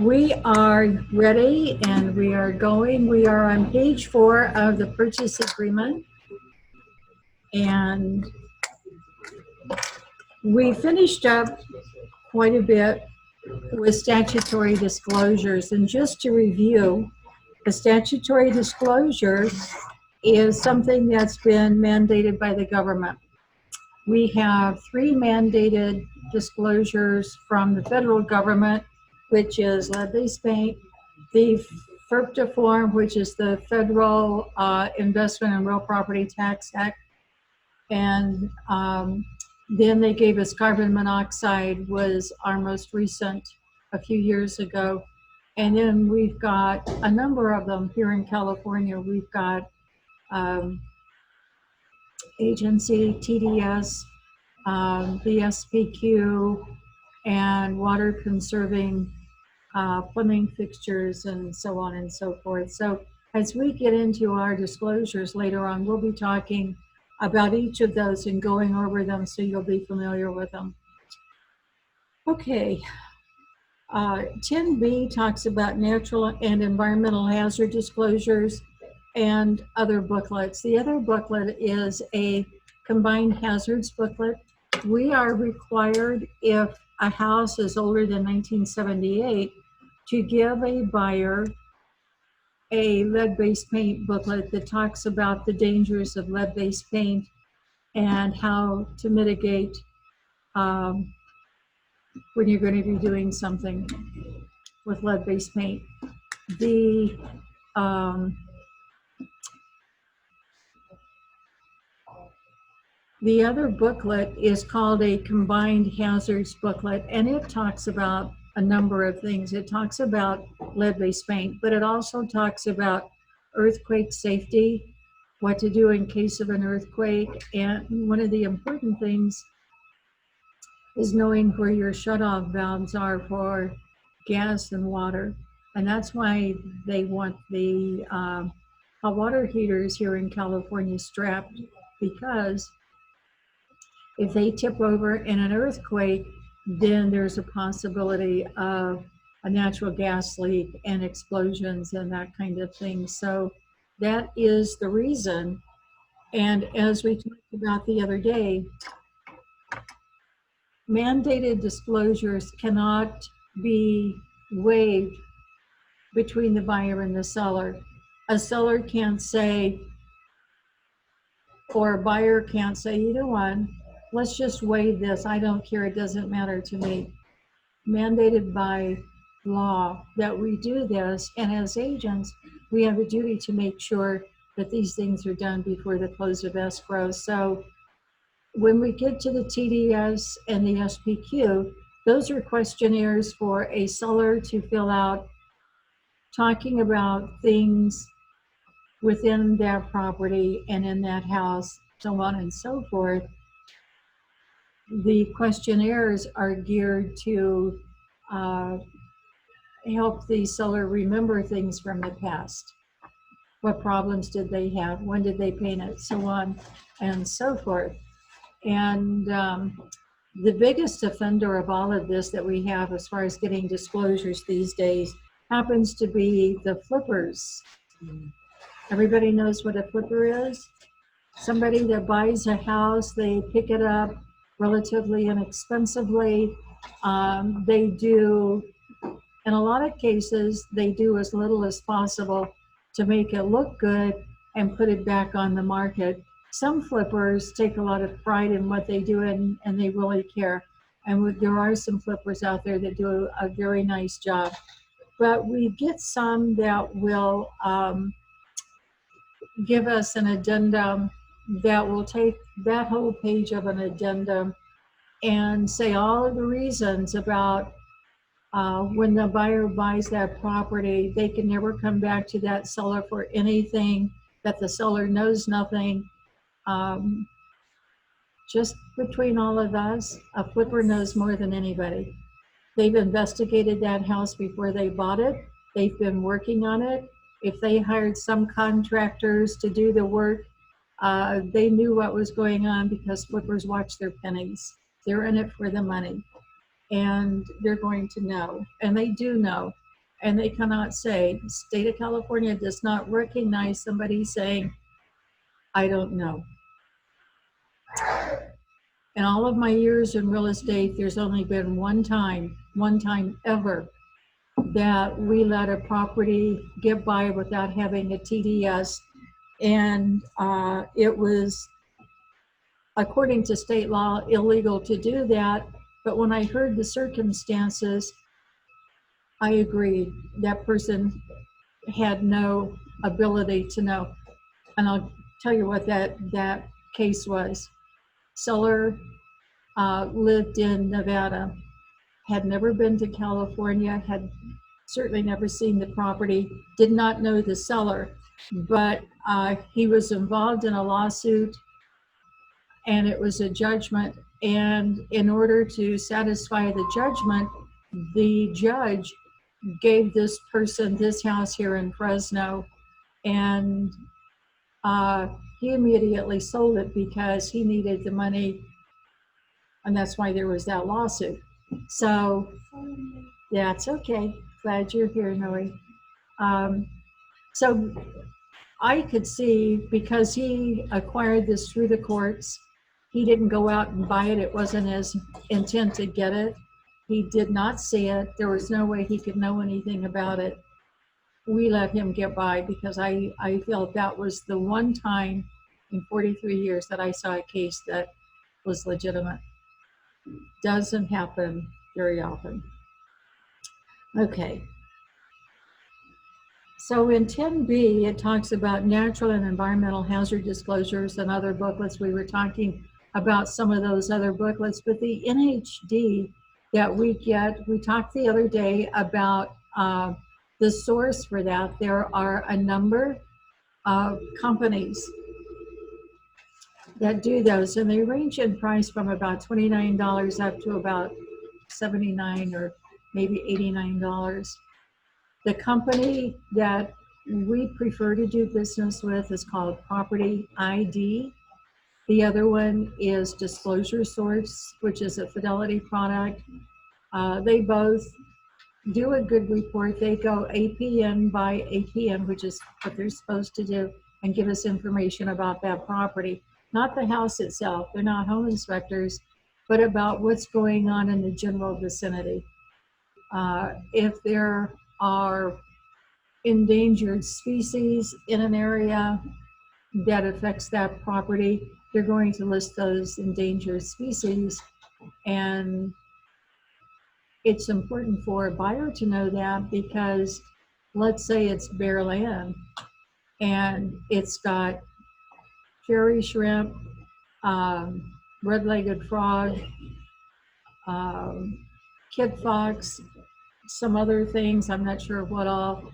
We are ready and we are going. We are on page 4 of the purchase agreement. And we finished up quite a bit with statutory disclosures. And just to review, a statutory disclosure is something that's been mandated by the government. We have 3 mandated disclosures from the federal government, which is lead-based paint, the FERPTA form, which is the Federal Investment in Real Property Tax Act, and then they gave us carbon monoxide, was our most recent a few years ago. And then we've got a number of them here in California. We've got agency, TDS, the SPQ, and water conserving plumbing fixtures, and so on and so forth. So as we get into our disclosures later on, we'll be talking about each of those and going over them so you'll be familiar with them. Okay, 10B talks about natural and environmental hazard disclosures and other booklets. The other booklet is a combined hazards booklet. We are required, if a house is older than 1978, to give a buyer a lead-based paint booklet that talks about the dangers of lead-based paint and how to mitigate when you're going to be doing something with lead-based paint. The other booklet is called a combined hazards booklet, and it talks about a number of things. It talks about lead-based paint, but it also talks about earthquake safety, what to do in case of an earthquake, and one of the important things is knowing where your shutoff valves are for gas and water. And that's why they want the hot water heaters here in California strapped, because if they tip over in an earthquake, then there's a possibility of a natural gas leak and explosions and that kind of thing. So that is the reason. And as we talked about the other day, mandated disclosures cannot be waived between the buyer and the seller. A seller can't say, or a buyer can't say, you know what, let's just waive this. I don't care. It doesn't matter to me. Mandated by law that we do this. And as agents, we have a duty to make sure that these things are done before the close of escrow. So when we get to the TDS and the SPQ, those are questionnaires for a seller to fill out, talking about things within their property and in that house, so on and so forth. The questionnaires are geared to help the seller remember things from the past. What problems did they have? When did they paint it? So on and so forth. And the biggest offender of all of this that we have as far as getting disclosures these days happens to be the flippers. Everybody knows what a flipper is? Somebody that buys a house, they pick it up relatively inexpensively. They do, in a lot of cases, they do as little as possible to make it look good and put it back on the market. Some flippers take a lot of pride in what they do, and they really care. And there are some flippers out there that do a very nice job. But we get some that will give us an addendum that will take that whole page of an addendum and say all of the reasons about when the buyer buys that property, they can never come back to that seller for anything, that the seller knows nothing. Just between all of us, a flipper knows more than anybody. They've investigated that house before they bought it. They've been working on it. If they hired some contractors to do the work, they knew what was going on, because flippers watch their pennies. They're in it for the money, and they're going to know, and they do know. and they cannot say, the state of California does not recognize somebody saying, I don't know. In all of my years in real estate, there's only been one time ever, that we let a property get by without having a TDS. And it was, according to state law, illegal to do that. But when I heard the circumstances, I agreed. That person had no ability to know. And I'll tell you what that case was. Seller lived in Nevada, had never been to California, had certainly never seen the property, did not know the seller, but he was involved in a lawsuit, and it was a judgment. And in order to satisfy the judgment, the judge gave this person this house here in Fresno, and he immediately sold it because he needed the money, and that's why there was that lawsuit. So, yeah, it's okay. Glad you're here, Noe. So I could see, because he acquired this through the courts, he didn't go out and buy it. It wasn't his intent to get it. He did not see it. There was no way he could know anything about it. We let him get by because I felt that was the one time in 43 years that I saw a case that was legitimate. Doesn't happen very often. Okay. So in 10B, it talks about natural and environmental hazard disclosures and other booklets. We were talking about some of those other booklets, but the NHD that we get, we talked the other day about the source for that. There are a number of companies that do those, and they range in price from about $29 up to about $79 or maybe $89. The company that we prefer to do business with is called Property ID. The other one is Disclosure Source, which is a Fidelity product. They both do a good report. They go APN by APN, which is what they're supposed to do, and give us information about that property. Not the house itself, they're not home inspectors, but about what's going on in the general vicinity. If there are endangered species in an area that affects that property, they're going to list those endangered species. And it's important for a buyer to know that, because let's say it's bare land and it's got fairy shrimp, red-legged frog, kid fox, some other things, I'm not sure what all,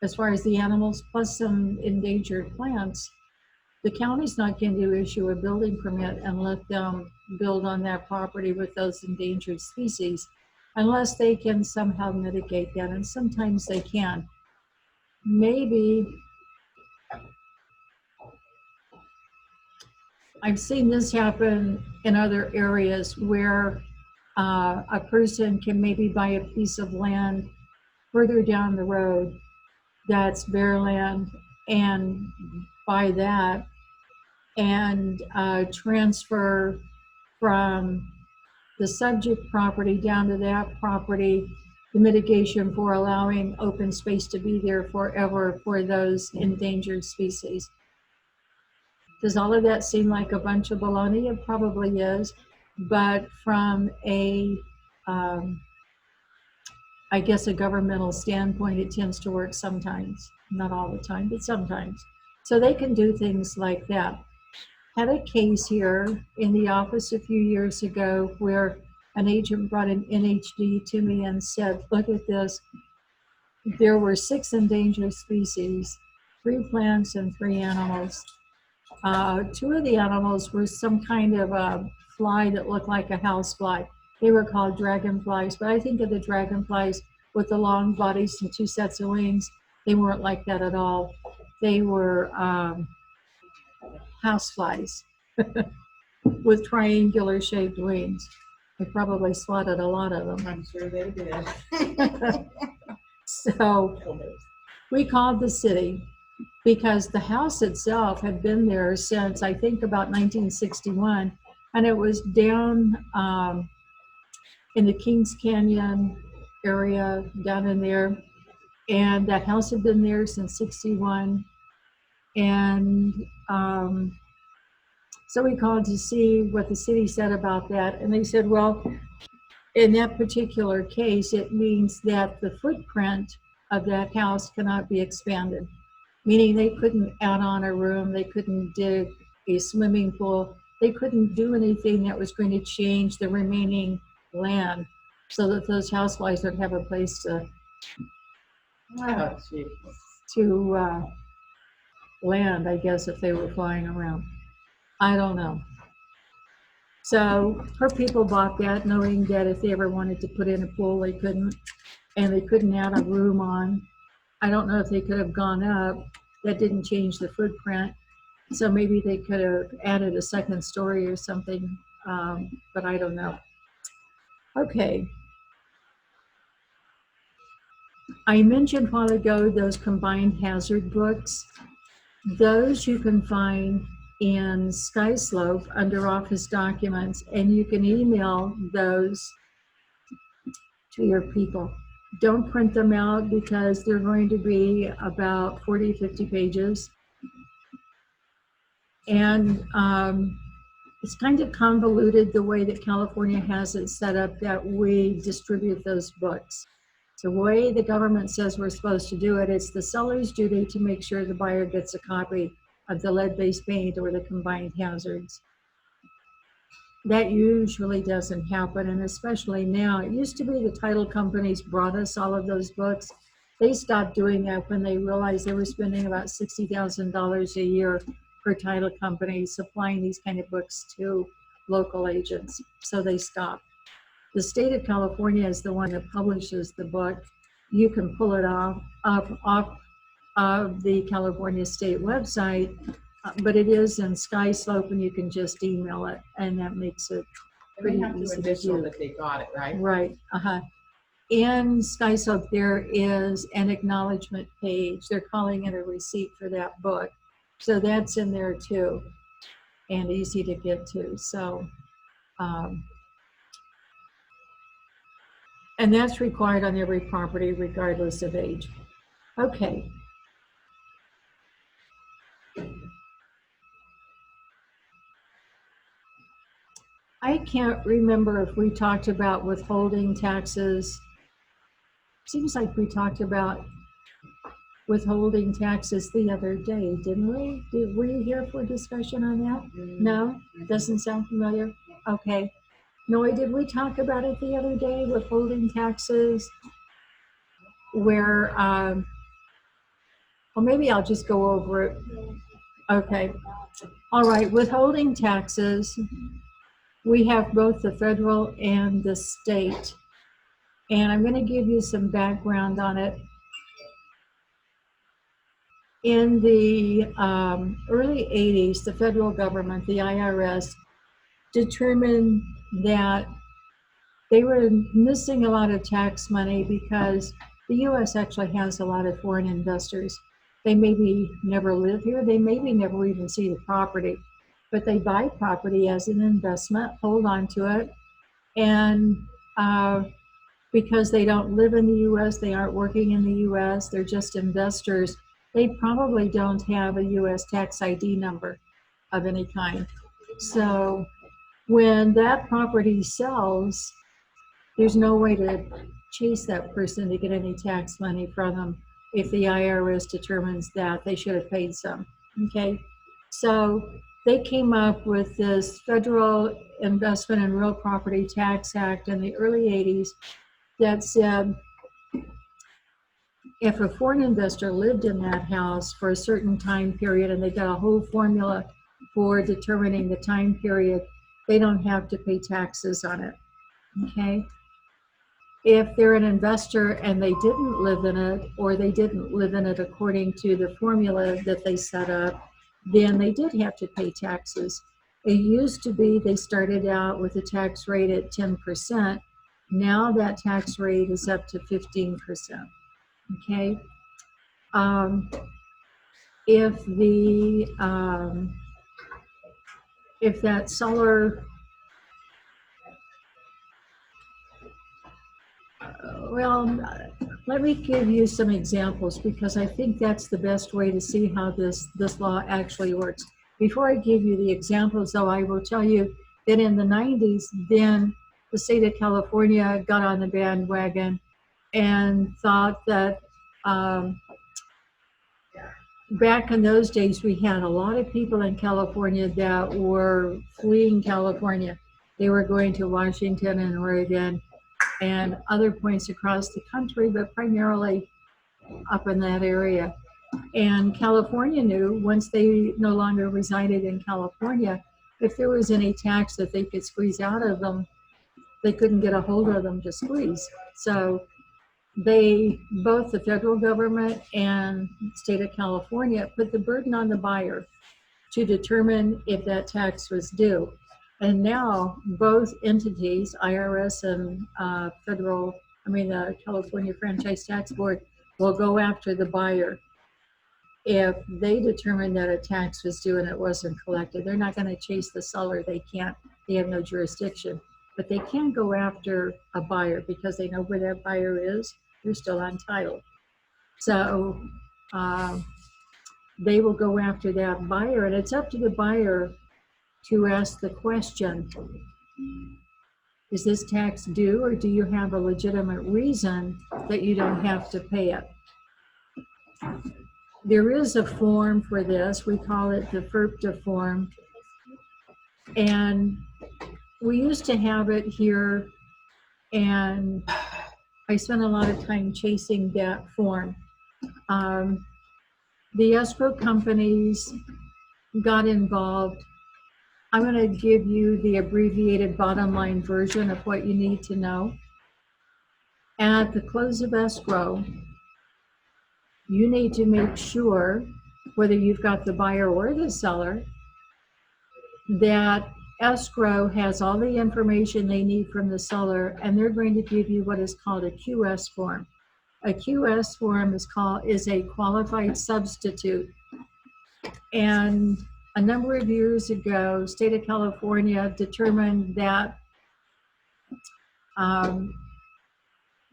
as far as the animals, plus some endangered plants. The county's not going to issue a building permit and let them build on that property with those endangered species unless they can somehow mitigate that, and sometimes they can. Maybe, I've seen this happen in other areas where a person can maybe buy a piece of land further down the road that's bare land and buy that and transfer from the subject property down to that property the mitigation for allowing open space to be there forever for those endangered species. Does all of that seem like a bunch of baloney? It probably is, but from a, I guess, a governmental standpoint, it tends to work sometimes, not all the time, but sometimes. So they can do things like that. Had a case here in the office a few years ago where an agent brought an NHD to me and said, look at this. There were 6 endangered species, 3 plants and 3 animals. 2 of the animals were some kind of a fly that looked like a house fly. They were called dragonflies, but I think of the dragonflies with the long bodies and 2 sets of wings. They weren't like that at all. They were house flies with triangular shaped wings. They probably swatted a lot of them. I'm sure they did. So we called the city because the house itself had been there since I think about 1961, and it was down in the Kings Canyon area down in there, and that house had been there since 61. And so we called to see what the city said about that, and they said, well, in that particular case, it means that the footprint of that house cannot be expanded, meaning they couldn't add on a room, they couldn't dig a swimming pool, they couldn't do anything that was going to change the remaining land so that those housewives would have a place to land, I guess, if they were flying around. I don't know. So her people bought that, knowing that if they ever wanted to put in a pool, they couldn't, and they couldn't add a room on. I don't know if they could have gone up. That didn't change the footprint. So maybe they could have added a second story or something, but I don't know. Okay. I mentioned a while ago those combined hazard books. Those you can find in SkySlope under Office Documents, and you can email those to your people. Don't print them out because they're going to be about 40, 50 pages. And it's kind of convoluted the way that California has it set up that we distribute those books. The way the government says we're supposed to do it, it's the seller's duty to make sure the buyer gets a copy of the lead-based paint or the combined hazards. That usually doesn't happen, and especially now. It used to be the title companies brought us all of those books. They stopped doing that when they realized they were spending about $60,000 a year per title company supplying these kind of books to local agents, so they stopped. The state of California is the one that publishes the book. You can pull it off of the California state website, but it is in SkySlope, and you can just email it, and that makes it pretty easy to do. That they got it, right? Right. In SkySlope, there is an acknowledgement page. They're calling it a receipt for that book, so that's in there too, and easy to get to. So. And that's required on every property, regardless of age. Okay. I can't remember if we talked about withholding taxes. Seems like we talked about withholding taxes the other day, didn't we? Were you here for a discussion on that? No? Doesn't sound familiar? Okay. Noi, did we talk about it the other day, withholding taxes? Where, well, maybe I'll just go over it. Okay. All right, withholding taxes. We have both the federal and the state. And I'm going to give you some background on it. In the early 80s, the federal government, the IRS, determined that they were missing a lot of tax money because the U.S. actually has a lot of foreign investors. They maybe never live here. They maybe never even see the property, but they buy property as an investment, hold on to it, and because they don't live in the U.S., they aren't working in the U.S., they're just investors, they probably don't have a U.S. tax ID number of any kind. So when that property sells, there's no way to chase that person to get any tax money from them if the IRS determines that they should have paid some, okay? So they came up with this Federal Investment in Real Property Tax Act in the early 80s that said if a foreign investor lived in that house for a certain time period, and they got a whole formula for determining the time period, they don't have to pay taxes on it, okay? If they're an investor and they didn't live in it, or they didn't live in it according to the formula that they set up, then they did have to pay taxes. It used to be they started out with a tax rate at 10%. Now that tax rate is up to 15%. Okay. Um, if the if that seller, well, let me give you some examples because I think that's the best way to see how this law actually works. Before I give you the examples, though, I will tell you that in the 90s, then the state of California got on the bandwagon and thought that back in those days, we had a lot of people in California that were fleeing California. They were going to Washington and Oregon and other points across the country, but primarily up in that area. And California knew once they no longer resided in California, if there was any tax that they could squeeze out of them, they couldn't get a hold of them to squeeze. So they, both the federal government and state of California, put the burden on the buyer to determine if that tax was due. And now both entities, IRS and the California Franchise Tax Board, will go after the buyer if they determine that a tax was due and it wasn't collected. They're not going to chase the seller. They can't. They have no jurisdiction. But they can go after a buyer because they know where that buyer is. They're still on title. So they will go after that buyer, and it's up to the buyer to ask the question, is this tax due, or do you have a legitimate reason that you don't have to pay it? There is a form for this. We call it the FERPTA form. And we used to have it here, and I spent a lot of time chasing that form. The escrow companies got involved. I'm going to give you the abbreviated bottom line version of what you need to know. At the close of escrow, you need to make sure, whether you've got the buyer or the seller, that escrow has all the information they need from the seller, and they're going to give you what is called a QS form. A QS form is a qualified substitute. And a number of years ago, state of California determined that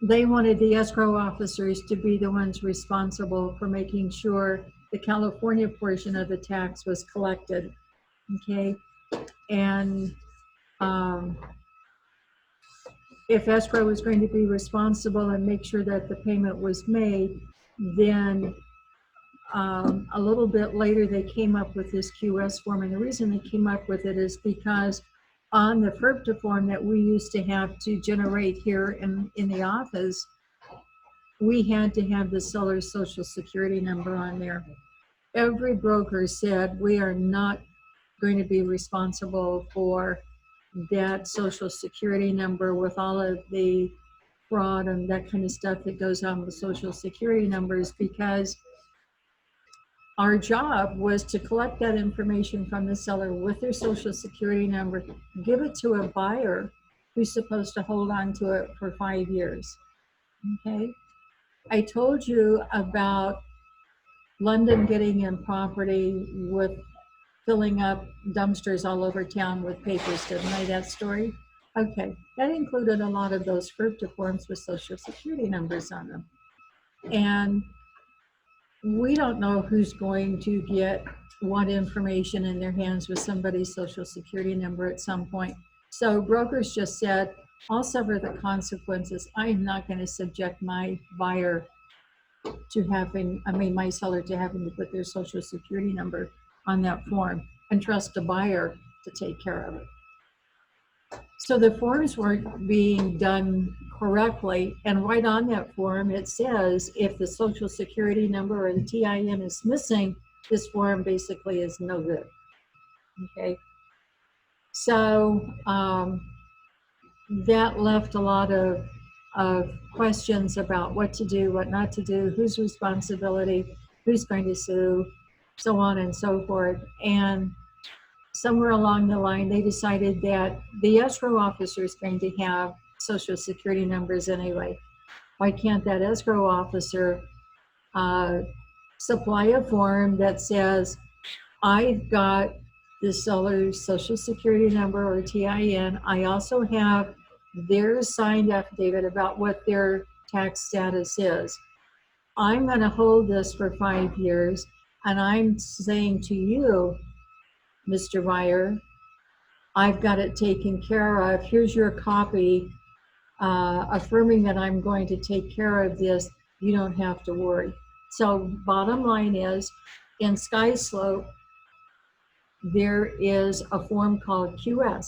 they wanted the escrow officers to be the ones responsible for making sure the California portion of the tax was collected. Okay. And if escrow was going to be responsible and make sure that the payment was made, then a little bit later they came up with this QS form. And the reason they came up with it is because on the FERPTA form that we used to have to generate here in the office, we had to have the seller's social security number on there. Every broker said, we are not going to be responsible for that social security number with all of the fraud and that kind of stuff that goes on with social security numbers, because our job was to collect that information from the seller with their social security number, give it to a buyer who's supposed to hold on to it for 5 years. Okay. I told you about London getting in property with filling up dumpsters all over town with papers, didn't I, that story? Okay, that included a lot of those FERPTA forms with social security numbers on them. And we don't know who's going to get what information in their hands with somebody's social security number at some point. So brokers just said, I'll suffer the consequences. I'm not going to subject my buyer to my seller to having to put their social security number on that form and trust a buyer to take care of it. So the forms weren't being done correctly, and right on that form it says if the social security number or the TIN is missing, this form basically is no good. Okay, so that left a lot of questions about what to do, what not to do, whose responsibility, who's going to sue, so on and so forth. And somewhere along the line, they decided that the escrow officer is going to have social security numbers anyway. Why can't that escrow officer supply a form that says, I've got the seller's social security number or TIN. I also have their signed affidavit about what their tax status is. I'm going to hold this for 5 years, and I'm saying to you, Mr. Meyer, I've got it taken care of. Here's your copy affirming that I'm going to take care of this. You don't have to worry. So bottom line is, in Sky Slope, there is a form called QS.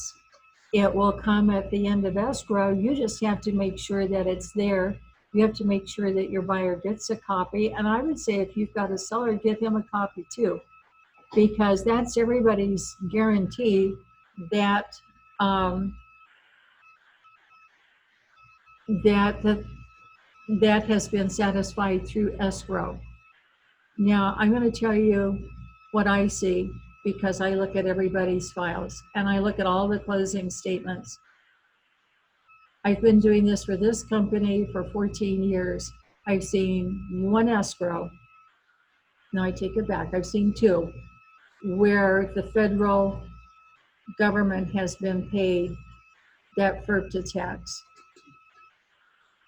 It will come at the end of escrow. You just have to make sure that it's there. You have to make sure that your buyer gets a copy. And I would say if you've got a seller, give him a copy too, because that's everybody's guarantee that that has been satisfied through escrow. Now, I'm going to tell you what I see, because I look at everybody's files and I look at all the closing statements. I've been doing this for this company for 14 years. I've seen one escrow. No, I take it back. I've seen two where the federal government has been paid that FERPTA tax.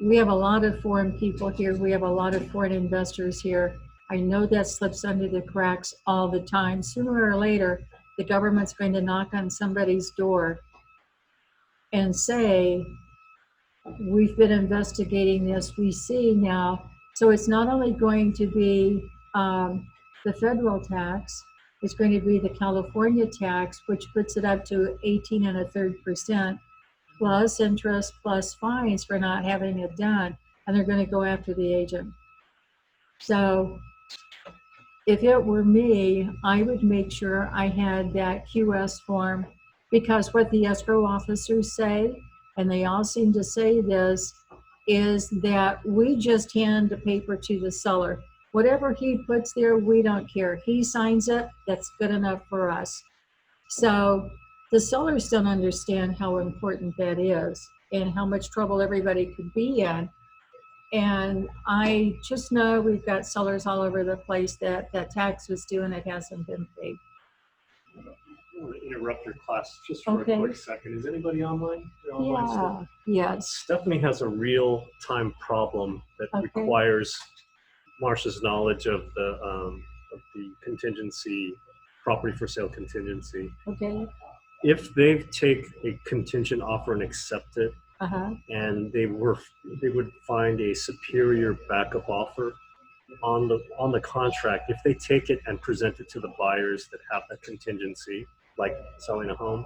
We have a lot of foreign people here. We have a lot of foreign investors here. I know that slips under the cracks all the time. Sooner or later, the government's going to knock on somebody's door and say, we've been investigating this, we see now. So it's not only going to be the federal tax, it's going to be the California tax, which puts it up to 18 1/3%, plus interest, plus fines for not having it done. And they're going to go after the agent. So if it were me, I would make sure I had that QS form, because what the escrow officers say, and they all seem to say this, is that we just hand the paper to the seller. Whatever he puts there, we don't care. He signs it, that's good enough for us. So the sellers don't understand how important that is and how much trouble everybody could be in. And I just know we've got sellers all over the place that tax was due and it hasn't been paid. I want to interrupt your class just for Okay. a quick second. Is anybody online? Online still? Yes. Stephanie has a real-time problem that requires Marsha's knowledge of the contingency, property for sale contingency. Okay. If they take a contingent offer and accept it, and they would find a superior backup offer on the contract, if they take it and present it to the buyers that have a contingency, like selling a home,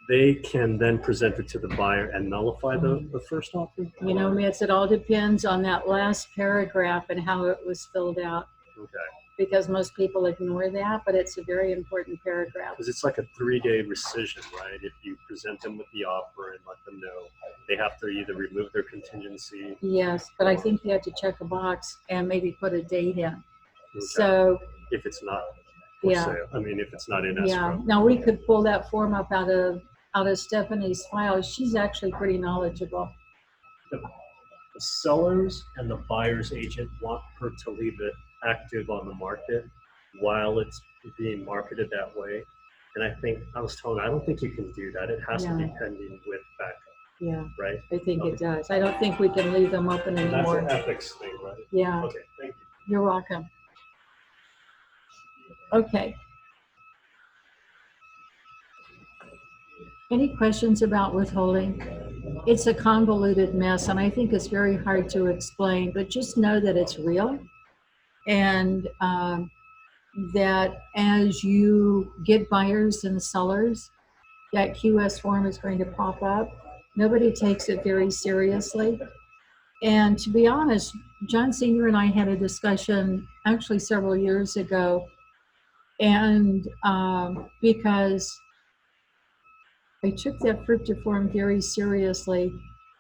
they can then present it to the buyer and nullify the first offer? You know, Mitz, it all depends on that last paragraph and how it was filled out. Okay. Because most people ignore that, but it's a very important paragraph. Because it's like a 3-day rescission, right? If you present them with the offer and let them know, they have to either remove their contingency. Yes, but I think you have to check a box and maybe put a date in. Okay. So if it's not for sale, I mean, if it's not in escrow. Yeah. Now we could pull that form up out of Stephanie's file. She's actually pretty knowledgeable. The sellers and the buyer's agent want her to leave it active on the market while it's being marketed that way. And I was told, I don't think you can do that. It has to be pending with backup. Yeah. Right? I think it does. I don't think we can leave them open anymore. That's an ethics thing, right? Yeah. Okay, thank you. You're welcome. Okay. Any questions about withholding? It's a convoluted mess, and I think it's very hard to explain, but just know that it's real, and that as you get buyers and sellers, that QS form is going to pop up. Nobody takes it very seriously. And to be honest, John Sr. and I had a discussion actually several years ago, and because I took that FRIPTA form very seriously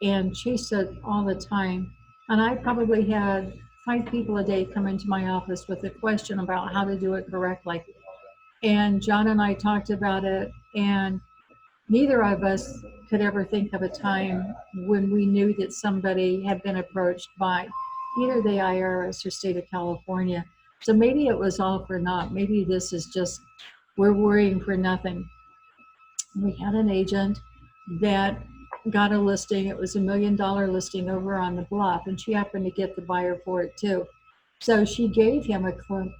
and chased it all the time. And I probably had 5 people a day come into my office with a question about how to do it correctly. And John and I talked about it, and neither of us could ever think of a time when we knew that somebody had been approached by either the IRS or state of California. So maybe it was all for naught. Maybe this is just, we're worrying for nothing. We had an agent that got a listing. It was $1 million listing over on the bluff, and she happened to get the buyer for it too. So she gave him a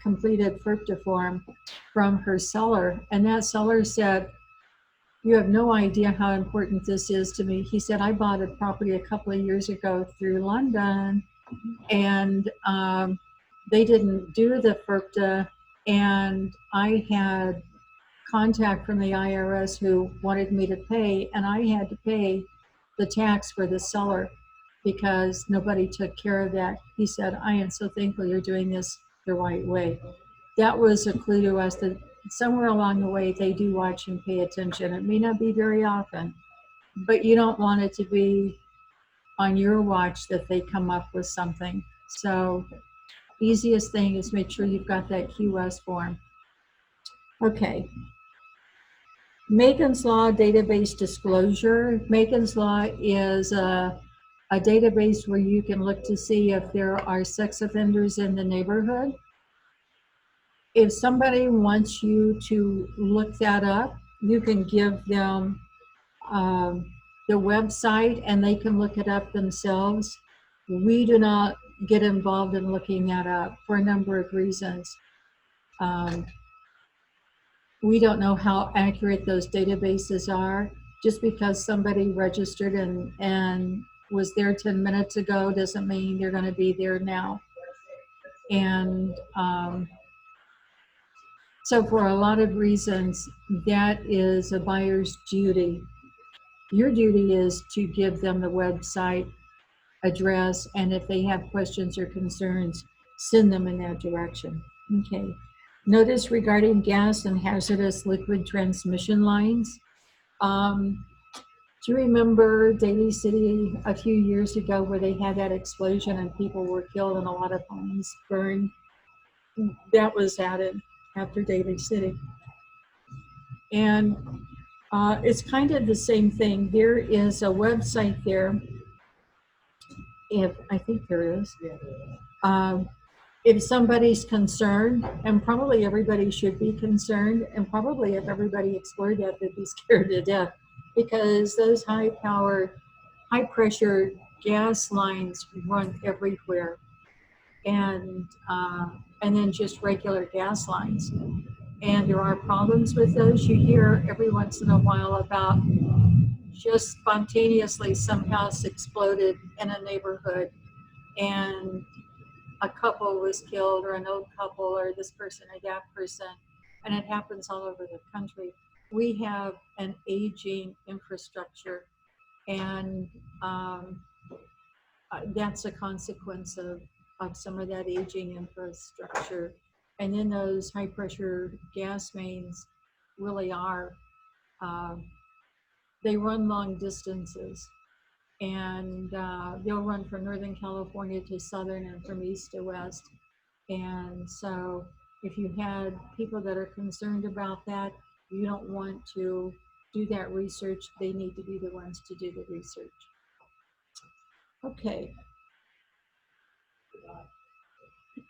completed FERPTA form from her seller, and that seller said, "You have no idea how important this is to me." He said, "I bought a property a couple of years ago through London, and they didn't do the FERPTA, and I had contact from the IRS who wanted me to pay, and I had to pay the tax for the seller because nobody took care of that." He said, "I am so thankful you're doing this the right way." That was a clue to us that somewhere along the way they do watch and pay attention. It may not be very often, but you don't want it to be on your watch that they come up with something. So easiest thing is make sure you've got that QS form. Okay. Megan's Law database disclosure. Megan's Law is a database where you can look to see if there are sex offenders in the neighborhood. If somebody wants you to look that up, you can give them the website and they can look it up themselves. We do not get involved in looking that up for a number of reasons. We don't know how accurate those databases are. Just because somebody registered and was there 10 minutes ago doesn't mean they're going to be there now. And so for a lot of reasons, that is a buyer's duty. Your duty is to give them the website address, and if they have questions or concerns, send them in that direction. Okay. Notice regarding gas and hazardous liquid transmission lines. Do you remember Daly City a few years ago where they had that explosion and people were killed and a lot of homes burned? That was added after Daly City. And it's kind of the same thing. There is a website there. I think there is. If somebody's concerned, and probably everybody should be concerned, and probably if everybody explored that, they'd be scared to death, because those high pressure gas lines run everywhere, and then just regular gas lines. And there are problems with those. You hear every once in a while about just spontaneously some house exploded in a neighborhood and a couple was killed, or an old couple, or this person or that person, and it happens all over the country. We have an aging infrastructure, and that's a consequence of some of that aging infrastructure. And then those high pressure gas mains really are, they run long distances, and they'll run from Northern California to Southern and from east to west. And so if you had people that are concerned about that, you don't want to do that research. They need to be the ones to do the research. Okay.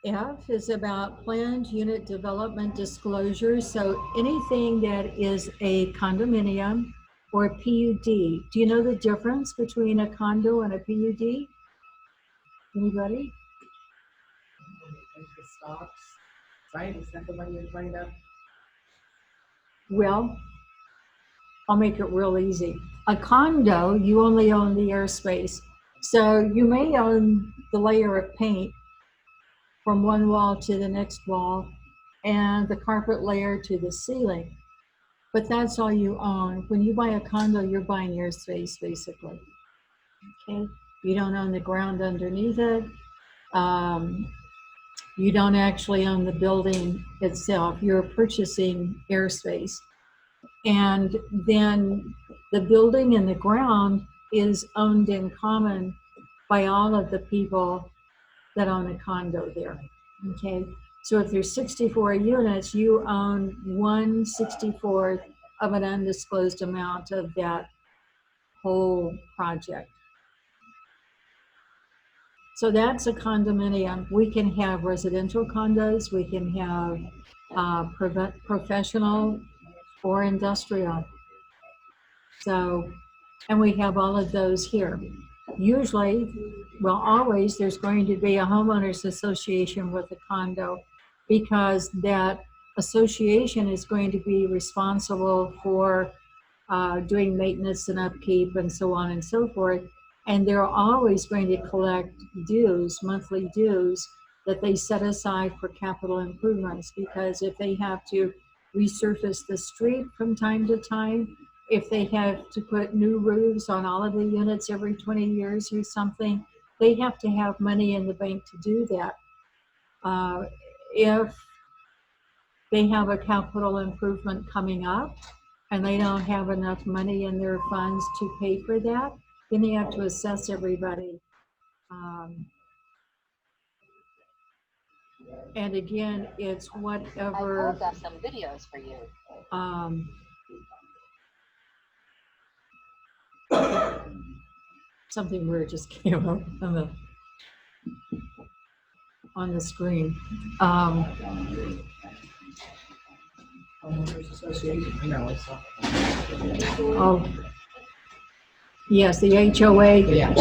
F is about planned unit development disclosure. So anything that is a condominium or a PUD. Do you know the difference between a condo and a PUD? Anybody? Stops, right? Is that the one you're bringing up? Well, I'll make it real easy. A condo, you only own the airspace. So you may own the layer of paint from one wall to the next wall and the carpet layer to the ceiling, but that's all you own. When you buy a condo, you're buying airspace basically. Okay, you don't own the ground underneath it. You don't actually own the building itself. You're purchasing airspace. And then the building and the ground is owned in common by all of the people that own a condo there. Okay, so if there's 64 units, you own 1/64 of an undisclosed amount of that whole project. So that's a condominium. We can have residential condos, we can have professional or industrial. So, and we have all of those here. Usually, well, always, there's going to be a homeowners association with a condo, because that association is going to be responsible for doing maintenance and upkeep and so on and so forth. And they're always going to collect dues, monthly dues, that they set aside for capital improvements, because if they have to resurface the street from time to time, if they have to put new roofs on all of the units every 20 years or something, they have to have money in the bank to do that. If they have a capital improvement coming up and they don't have enough money in their funds to pay for that, then they have to assess everybody. And again, it's whatever. I pulled up some videos for you. Something weird just came up on the screen. Homeowners Association, I know, it's. Oh, yes, the HOA. Yeah.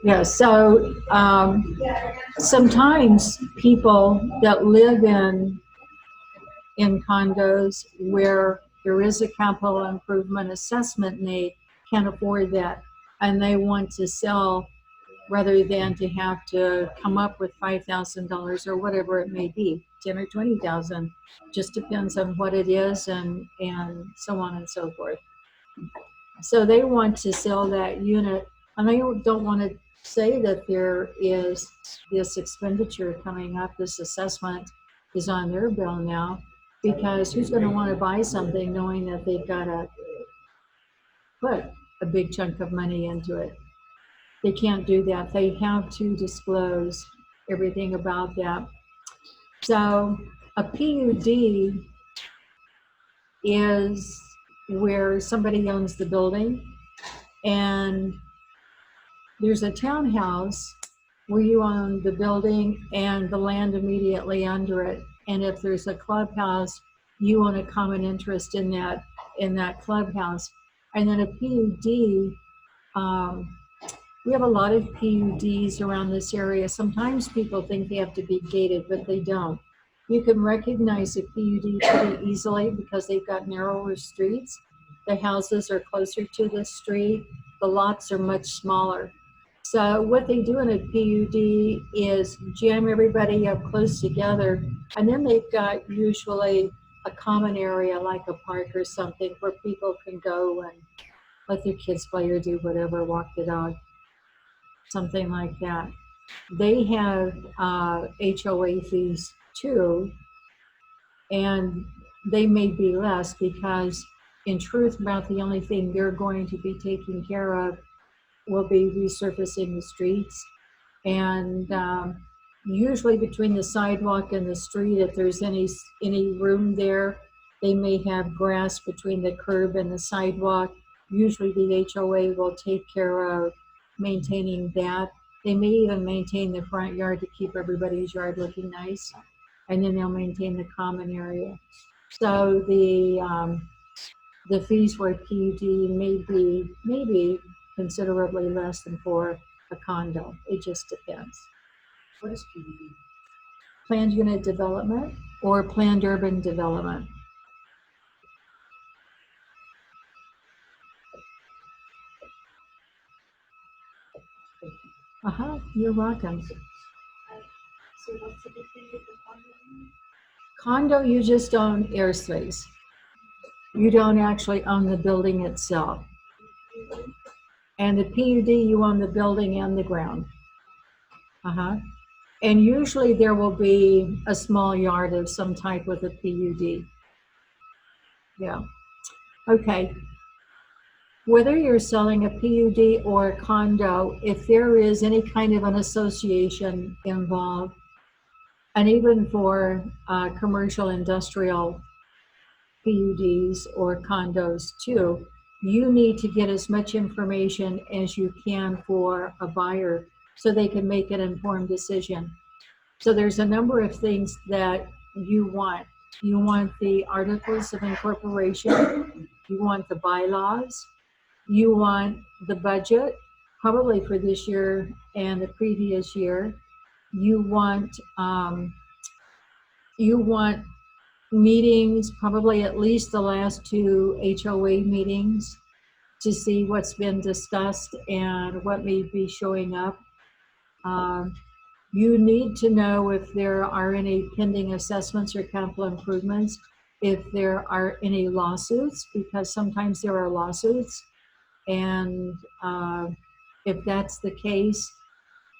Yeah, so sometimes people that live in condos where there is a capital improvement assessment need can't afford that, and they want to sell rather than to have to come up with $5,000 or whatever it may be, 10 or 20,000, just depends on what it is, and so on and so forth. So they want to sell that unit, and they don't want to say that there is this expenditure coming up, this assessment is on their bill now, because who's going to want to buy something knowing that they've got to put a big chunk of money into it? They can't do that. They have to disclose everything about that. So a PUD is where somebody owns the building, and there's a townhouse where you own the building and the land immediately under it. And if there's a clubhouse, you own a common interest in that clubhouse. And then a PUD, we have a lot of PUDs around this area. Sometimes people think they have to be gated, but they don't. You can recognize a PUD pretty easily because they've got narrower streets. The houses are closer to the street. The lots are much smaller. So what they do in a PUD is jam everybody up close together, and then they've got usually a common area like a park or something where people can go and let their kids play or do whatever, walk the dog, something like that. They have HOA fees too, and they may be less because in truth, about the only thing they're going to be taking care of will be resurfacing the streets. And usually between the sidewalk and the street, if there's any room there, they may have grass between the curb and the sidewalk. Usually the HOA will take care of maintaining that. They may even maintain the front yard to keep everybody's yard looking nice. And then they'll maintain the common area. So the fees for a PUD may be considerably less than for a condo. It just depends. What is PUD? Planned unit development or planned urban development. You're welcome. So what's the difference with the condo? Condo, you just own airspace. You don't actually own the building itself. And the PUD, you own the building and the ground. And usually there will be a small yard of some type with a PUD. Yeah. Okay. Whether you're selling a PUD or a condo, if there is any kind of an association involved, and even for commercial industrial PUDs or condos too, you need to get as much information as you can for a buyer so they can make an informed decision. So there's a number of things that you want. You want the articles of incorporation, you want the bylaws, you want the budget, probably for this year and the previous year. You want meetings, probably at least the last two HOA meetings, to see what's been discussed and what may be showing up. You need to know if there are any pending assessments or capital improvements, if there are any lawsuits, because sometimes there are lawsuits. And if that's the case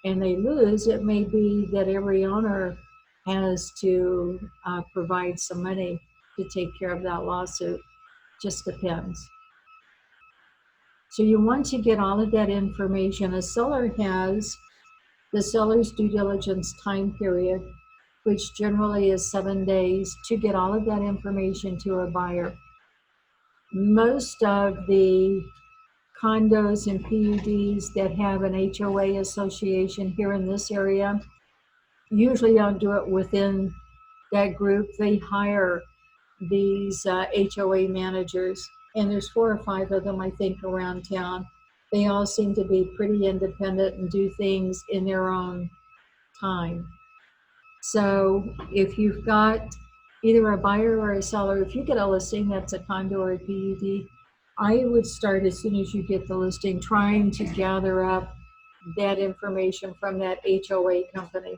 and they lose, it may be that every owner has to provide some money to take care of that lawsuit. Just depends. So you want to get all of that information. A seller has the seller's due diligence time period, which generally is 7 days, to get all of that information to a buyer. Most of the condos and PUDs that have an HOA association here in this area usually don't do it within that group. They hire these HOA managers, and there's 4 or 5 of them, I think, around town. They all seem to be pretty independent and do things in their own time. So if you've got either a buyer or a seller, if you get a listing that's a condo or a PUD, I would start as soon as you get the listing trying to gather up that information from that HOA company.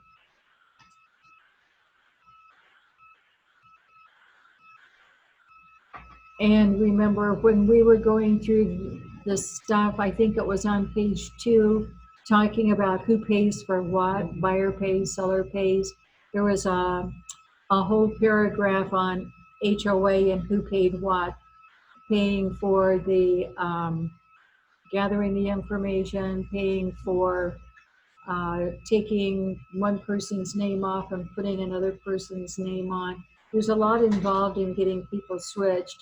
And remember, when we were going through the stuff, I think it was on page 2, talking about who pays for what, buyer pays, seller pays. There was a whole paragraph on HOA and who paid what, paying for the gathering the information, paying for taking one person's name off and putting another person's name on. There's a lot involved in getting people switched.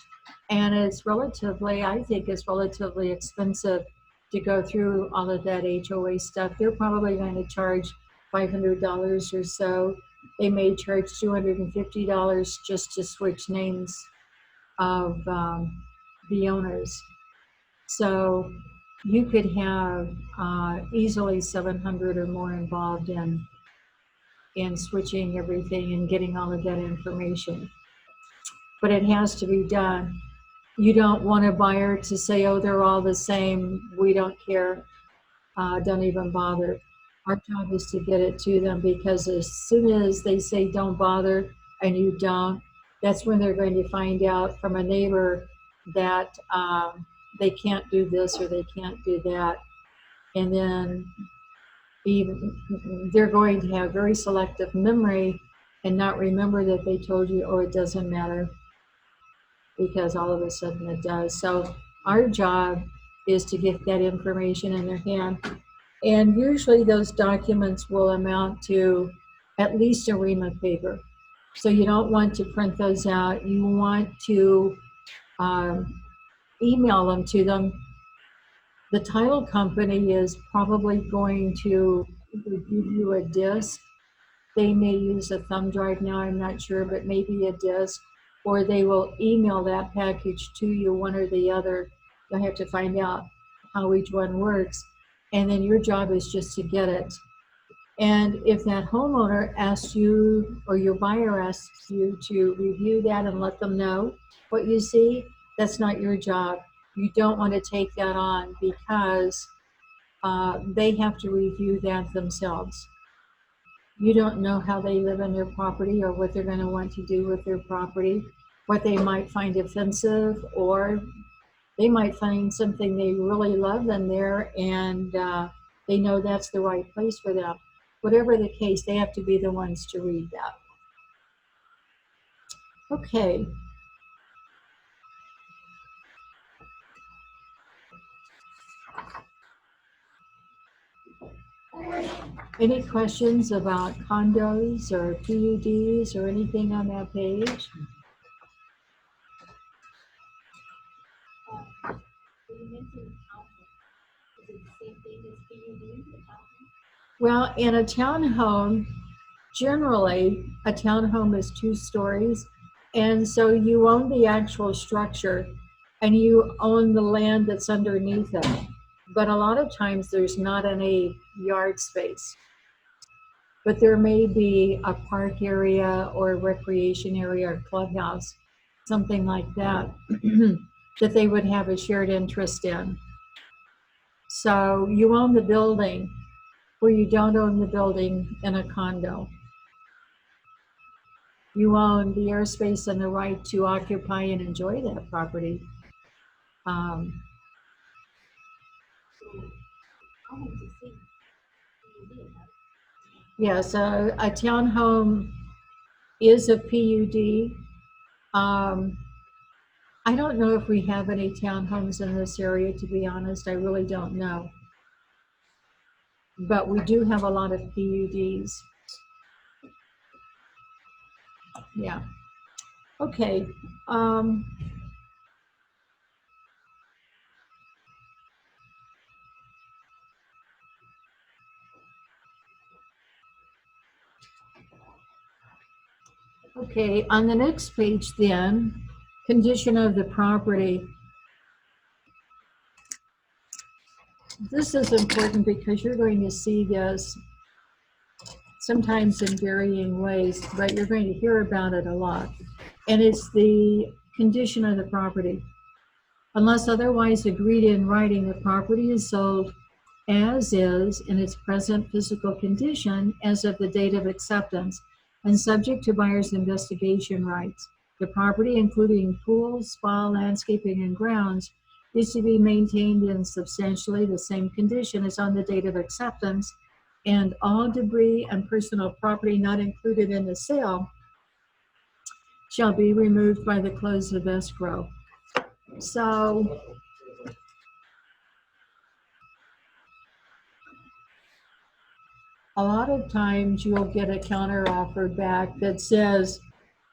And it's relatively, I think it's relatively expensive to go through all of that HOA stuff. They're probably going to charge $500 or so. They may charge $250 just to switch names of the owners. So you could have easily 700 or more involved in switching everything and getting all of that information. But it has to be done. You don't want a buyer to say, oh, they're all the same, we don't care, don't even bother. Our job is to get it to them, because as soon as they say don't bother and you don't, that's when they're going to find out from a neighbor that they can't do this or they can't do that. And then they're going to have very selective memory and not remember that they told you, oh, it doesn't matter, because all of a sudden it does. So our job is to get that information in their hand. And usually those documents will amount to at least a ream of paper. So you don't want to print those out. You want to email them to them. The title company is probably going to give you a disc. They may use a thumb drive now, I'm not sure, but maybe a disc, or they will email that package to you, one or the other. You'll have to find out how each one works. And then your job is just to get it. And if that homeowner asks you, or your buyer asks you to review that and let them know what you see, that's not your job. You don't want to take that on, because they have to review that themselves. You don't know how they live in their property or what they're going to want to do with their property, what they might find offensive, or they might find something they really love in there and they know that's the right place for them. Whatever the case, they have to be the ones to read that. Okay. Any questions about condos or PUDs or anything on that page? thing is PUD, the townhome? Well, in a townhome, generally, a townhome is 2 stories. And so you own the actual structure and you own the land that's underneath it. But a lot of times there's not any yard space. But there may be a park area or a recreation area or clubhouse, something like that, that they would have a shared interest in. So you own the building where you don't own the building in a condo. You own the airspace and the right to occupy and enjoy that property. Townhomes is same. PUD, right? Yes, a townhome is a PUD. I don't know if we have any townhomes in this area, to be honest. I really don't know. But we do have a lot of PUDs. Yeah. Okay. Okay, on the next page then, condition of the property. This is important because you're going to see this sometimes in varying ways, but you're going to hear about it a lot. And it's the condition of the property. Unless otherwise agreed in writing, the property is sold as is in its present physical condition as of the date of acceptance and subject to buyer's investigation rights. The property, including pool, spa, landscaping, and grounds, is to be maintained in substantially the same condition as on the date of acceptance, and all debris and personal property not included in the sale shall be removed by the close of escrow. So a lot of times you'll get a counter offer back that says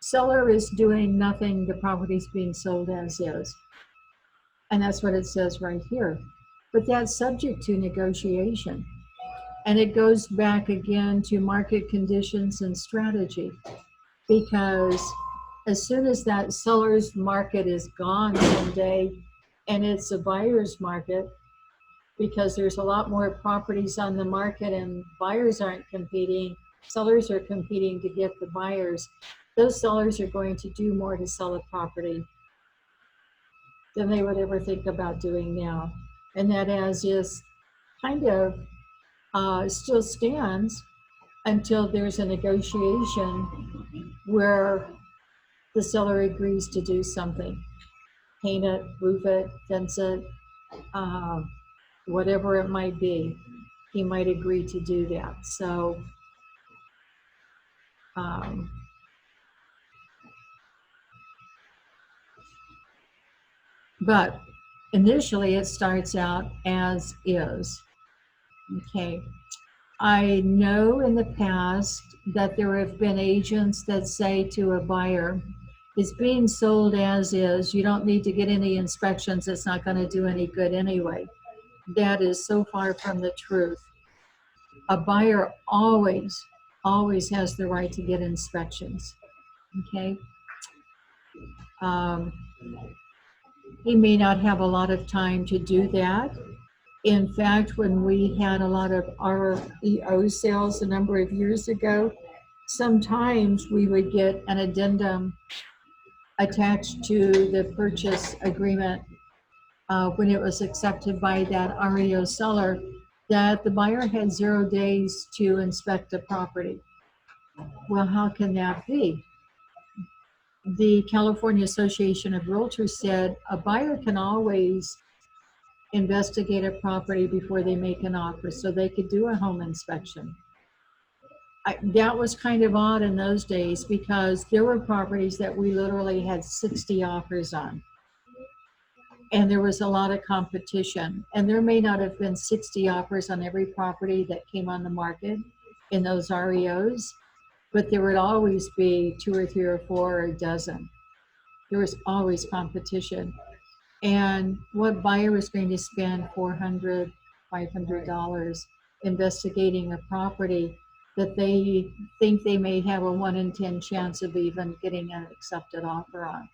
seller is doing nothing, the property's being sold as is. And that's what it says right here. But that's subject to negotiation. And it goes back again to market conditions and strategy. Because as soon as that seller's market is gone someday and it's a buyer's market, because there's a lot more properties on the market and buyers aren't competing, sellers are competing to get the buyers. Those sellers are going to do more to sell a property than they would ever think about doing now. And that as is kind of still stands until there's a negotiation where the seller agrees to do something, paint it, roof it, fence it, whatever it might be, he might agree to do that. So, but initially it starts out as is. Okay. I know in the past that there have been agents that say to a buyer, it's being sold as is, you don't need to get any inspections, it's not going to do any good anyway. That is so far from the truth. A buyer always has the right to get inspections. Okay. He may not have a lot of time to do that. In fact, when we had a lot of REO sales a number of years ago, sometimes we would get an addendum attached to the purchase agreement when it was accepted by that REO seller that the buyer had 0 days to inspect the property. Well, how can that be? The California Association of Realtors said a buyer can always investigate a property before they make an offer, so they could do a home inspection. That was kind of odd in those days because there were properties that we literally had 60 offers on. And there was a lot of competition. And there may not have been 60 offers on every property that came on the market in those REOs, but there would always be 2 or 3 or 4 or a dozen. There was always competition. And what buyer was going to spend $400, $500 investigating a property that they think they may have a 1 in 10 chance of even getting an accepted offer on.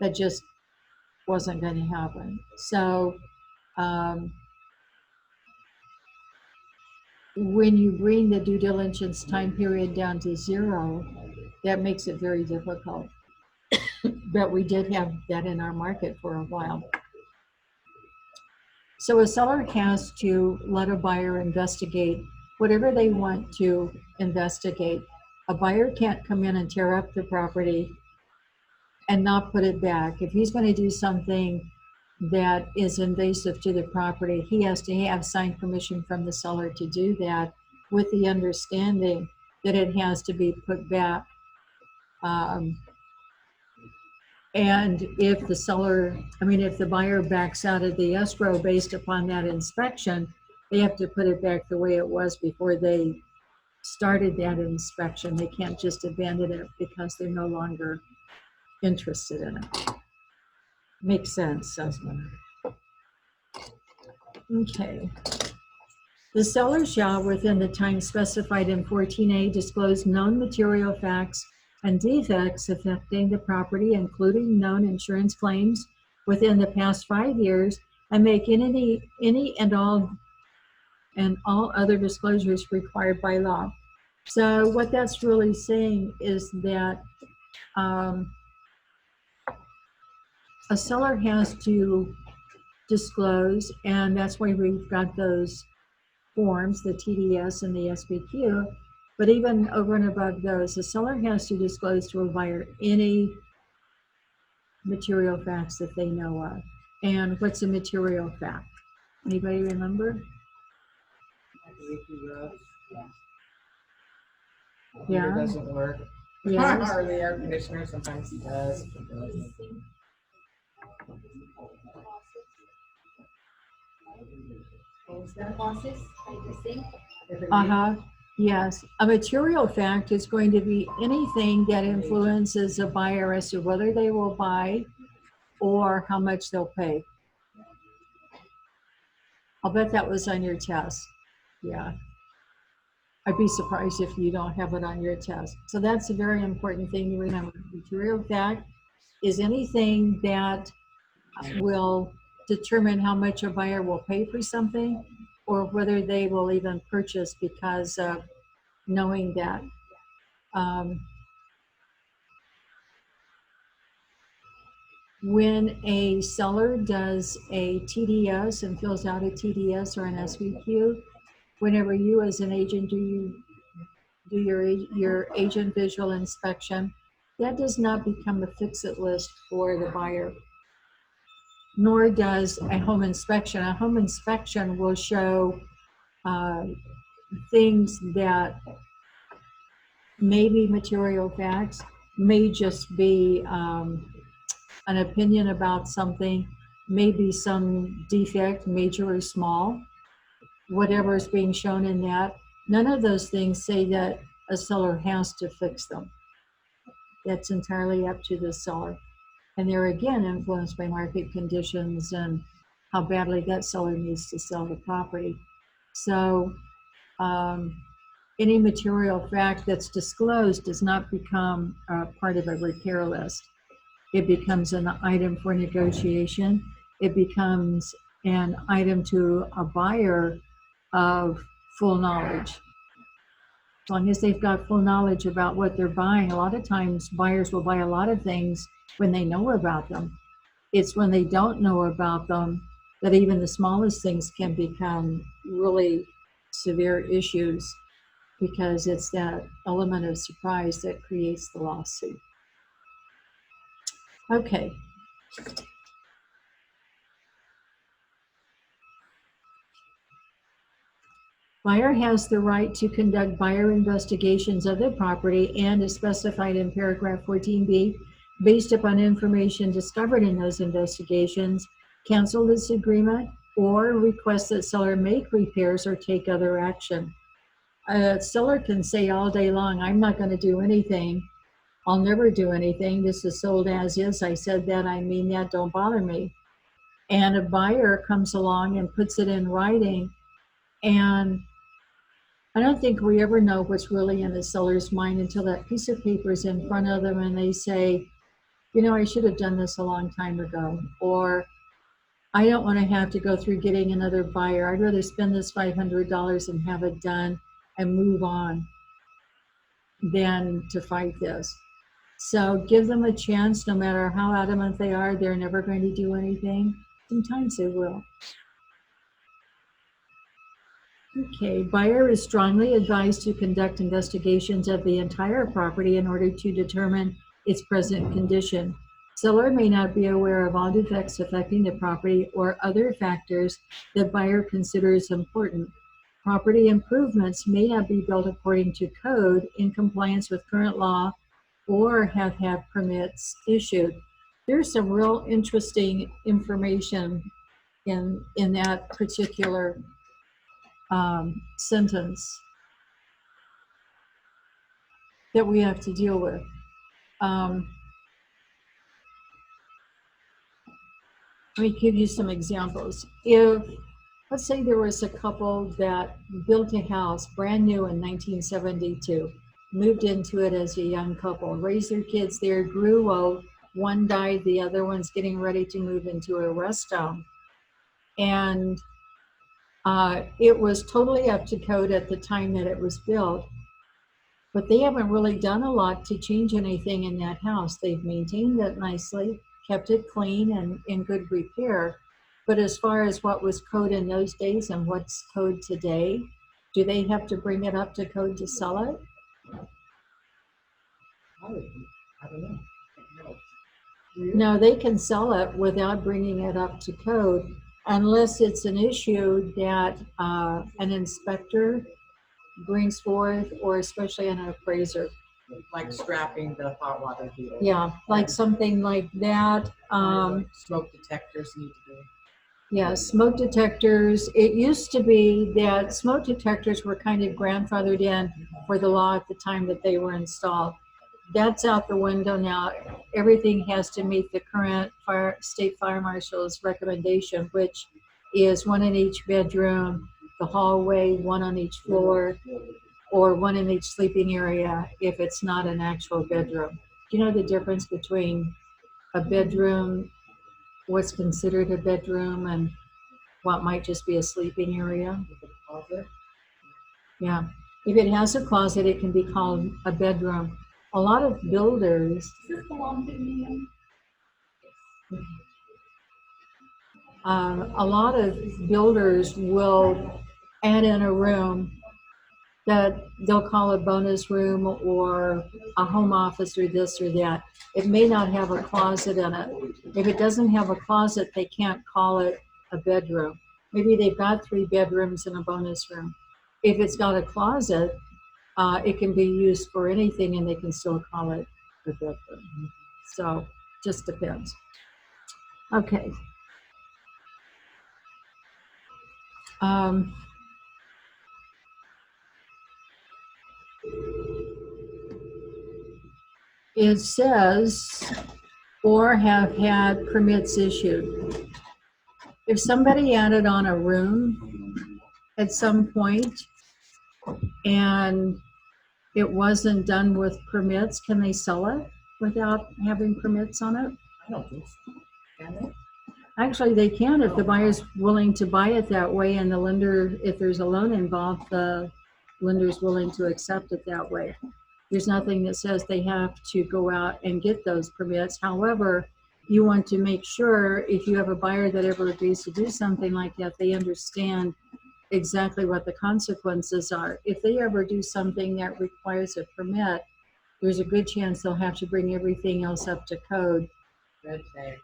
That just wasn't going to happen. So when you bring the due diligence time period down to 0, that makes it very difficult. But we did have that in our market for a while. So a seller has to let a buyer investigate whatever they want to investigate. A buyer can't come in and tear up the property and not put it back. If he's going to do something that is invasive to the property, he has to have signed permission from the seller to do that, with the understanding that it has to be put back. And if the buyer backs out of the escrow based upon that inspection, they have to put it back the way it was before they started that inspection. They can't just abandon it because they're no longer interested in it. Makes sense, doesn't it? Okay. The seller shall, within the time specified in 14A, disclose known material facts and defects affecting the property, including known insurance claims within the past 5 years, and make any and all other disclosures required by law. So what that's really saying is that a seller has to disclose, and that's why we've got those forms, the TDS and the SBQ. But even over and above those, the seller has to disclose to a buyer any material facts that they know of. And what's a material fact? Anybody remember? Yeah. It doesn't work. Yes. Or the air conditioner sometimes does. Faucets, like the sink. Yes. A material fact is going to be anything that influences a buyer as to whether they will buy or how much they'll pay. I'll bet that was on your test. Yeah. I'd be surprised if you don't have it on your test. So that's a very important thing to remember. Material fact is anything that will determine how much a buyer will pay for something, or whether they will even purchase because of knowing that. When a seller does a TDS and fills out a TDS or an SVQ, whenever you as an agent do your agent visual inspection, that does not become a fix-it list for the buyer, nor does a home inspection. A home inspection will show things that may be material facts, may just be an opinion about something, maybe some defect, major or small, whatever is being shown in that. None of those things say that a seller has to fix them. That's entirely up to the seller. And they're again influenced by market conditions and how badly that seller needs to sell the property. So any material fact that's disclosed does not become part of a repair list. It becomes an item for negotiation. It becomes an item to a buyer of full knowledge. As long as they've got full knowledge about what they're buying, a lot of times buyers will buy a lot of things when they know about them. It's when they don't know about them that even the smallest things can become really severe issues, because it's that element of surprise that creates the lawsuit. Okay. Buyer has the right to conduct buyer investigations of the property and is specified in paragraph 14B, based upon information discovered in those investigations, cancel this agreement or request that seller make repairs or take other action. A seller can say all day long, I'm not going to do anything. I'll never do anything. This is sold as is. I said that, I mean that, don't bother me. and a buyer comes along and puts it in writing, and I don't think we ever know what's really in the seller's mind until that piece of paper is in front of them and they say, you know, I should have done this a long time ago, or I don't want to have to go through getting another buyer. I'd rather spend this $500 and have it done and move on than to fight this. So give them a chance, no matter how adamant they are, they're never going to do anything. Sometimes they will. Okay, buyer is strongly advised to conduct investigations of the entire property in order to determine its present condition. Seller may not be aware of all defects affecting the property or other factors that buyer considers important. Property improvements may not be built according to code in compliance with current law or have had permits issued. There's some real interesting information in that particular sentence that we have to deal with. Let me give you some examples. If, let's say there was a couple that built a house brand new in 1972, moved into it as a young couple, raised their kids there, grew old, one died, the other one's getting ready to move into a rest home. And it was totally up to code at the time that it was built. But they haven't really done a lot to change anything in that house. They've maintained it nicely, kept it clean and in good repair. But as far as what was code in those days and what's code today, do they have to bring it up to code to sell it? I don't know. No, they can sell it without bringing it up to code unless it's an issue that an inspector brings forth, or especially an appraiser. Like strapping the hot water heater. Yeah, like something like that. Smoke detectors need to be. Yeah, smoke detectors. It used to be that smoke detectors were kind of grandfathered in for the law at the time that they were installed. That's out the window now. Everything has to meet the current state fire marshal's recommendation, which is one in each bedroom, the hallway, one on each floor, or one in each sleeping area if it's not an actual bedroom. Do you know the difference between a bedroom, what's considered a bedroom, and what might just be a sleeping area? Yeah. If it has a closet, it can be called a bedroom. A lot of builders, Does this belong to me? a lot of builders will add in a room that they'll call a bonus room or a home office or this or that. It may not have a closet in it. If it doesn't have a closet, they can't call it a bedroom. Maybe they've got 3 bedrooms and a bonus room. If it's got a closet, it can be used for anything and they can still call it a bedroom. So just depends. Okay. It says, or have had permits issued. If somebody added on a room at some point and it wasn't done with permits, can they sell it without having permits on it? I don't think so. Can they? Actually, they can if the buyer's willing to buy it that way and the lender, if there's a loan involved, the lender's willing to accept it that way. There's nothing that says they have to go out and get those permits. However, you want to make sure if you have a buyer that ever agrees to do something like that, they understand exactly what the consequences are. If they ever do something that requires a permit, there's a good chance they'll have to bring everything else up to code Red tag.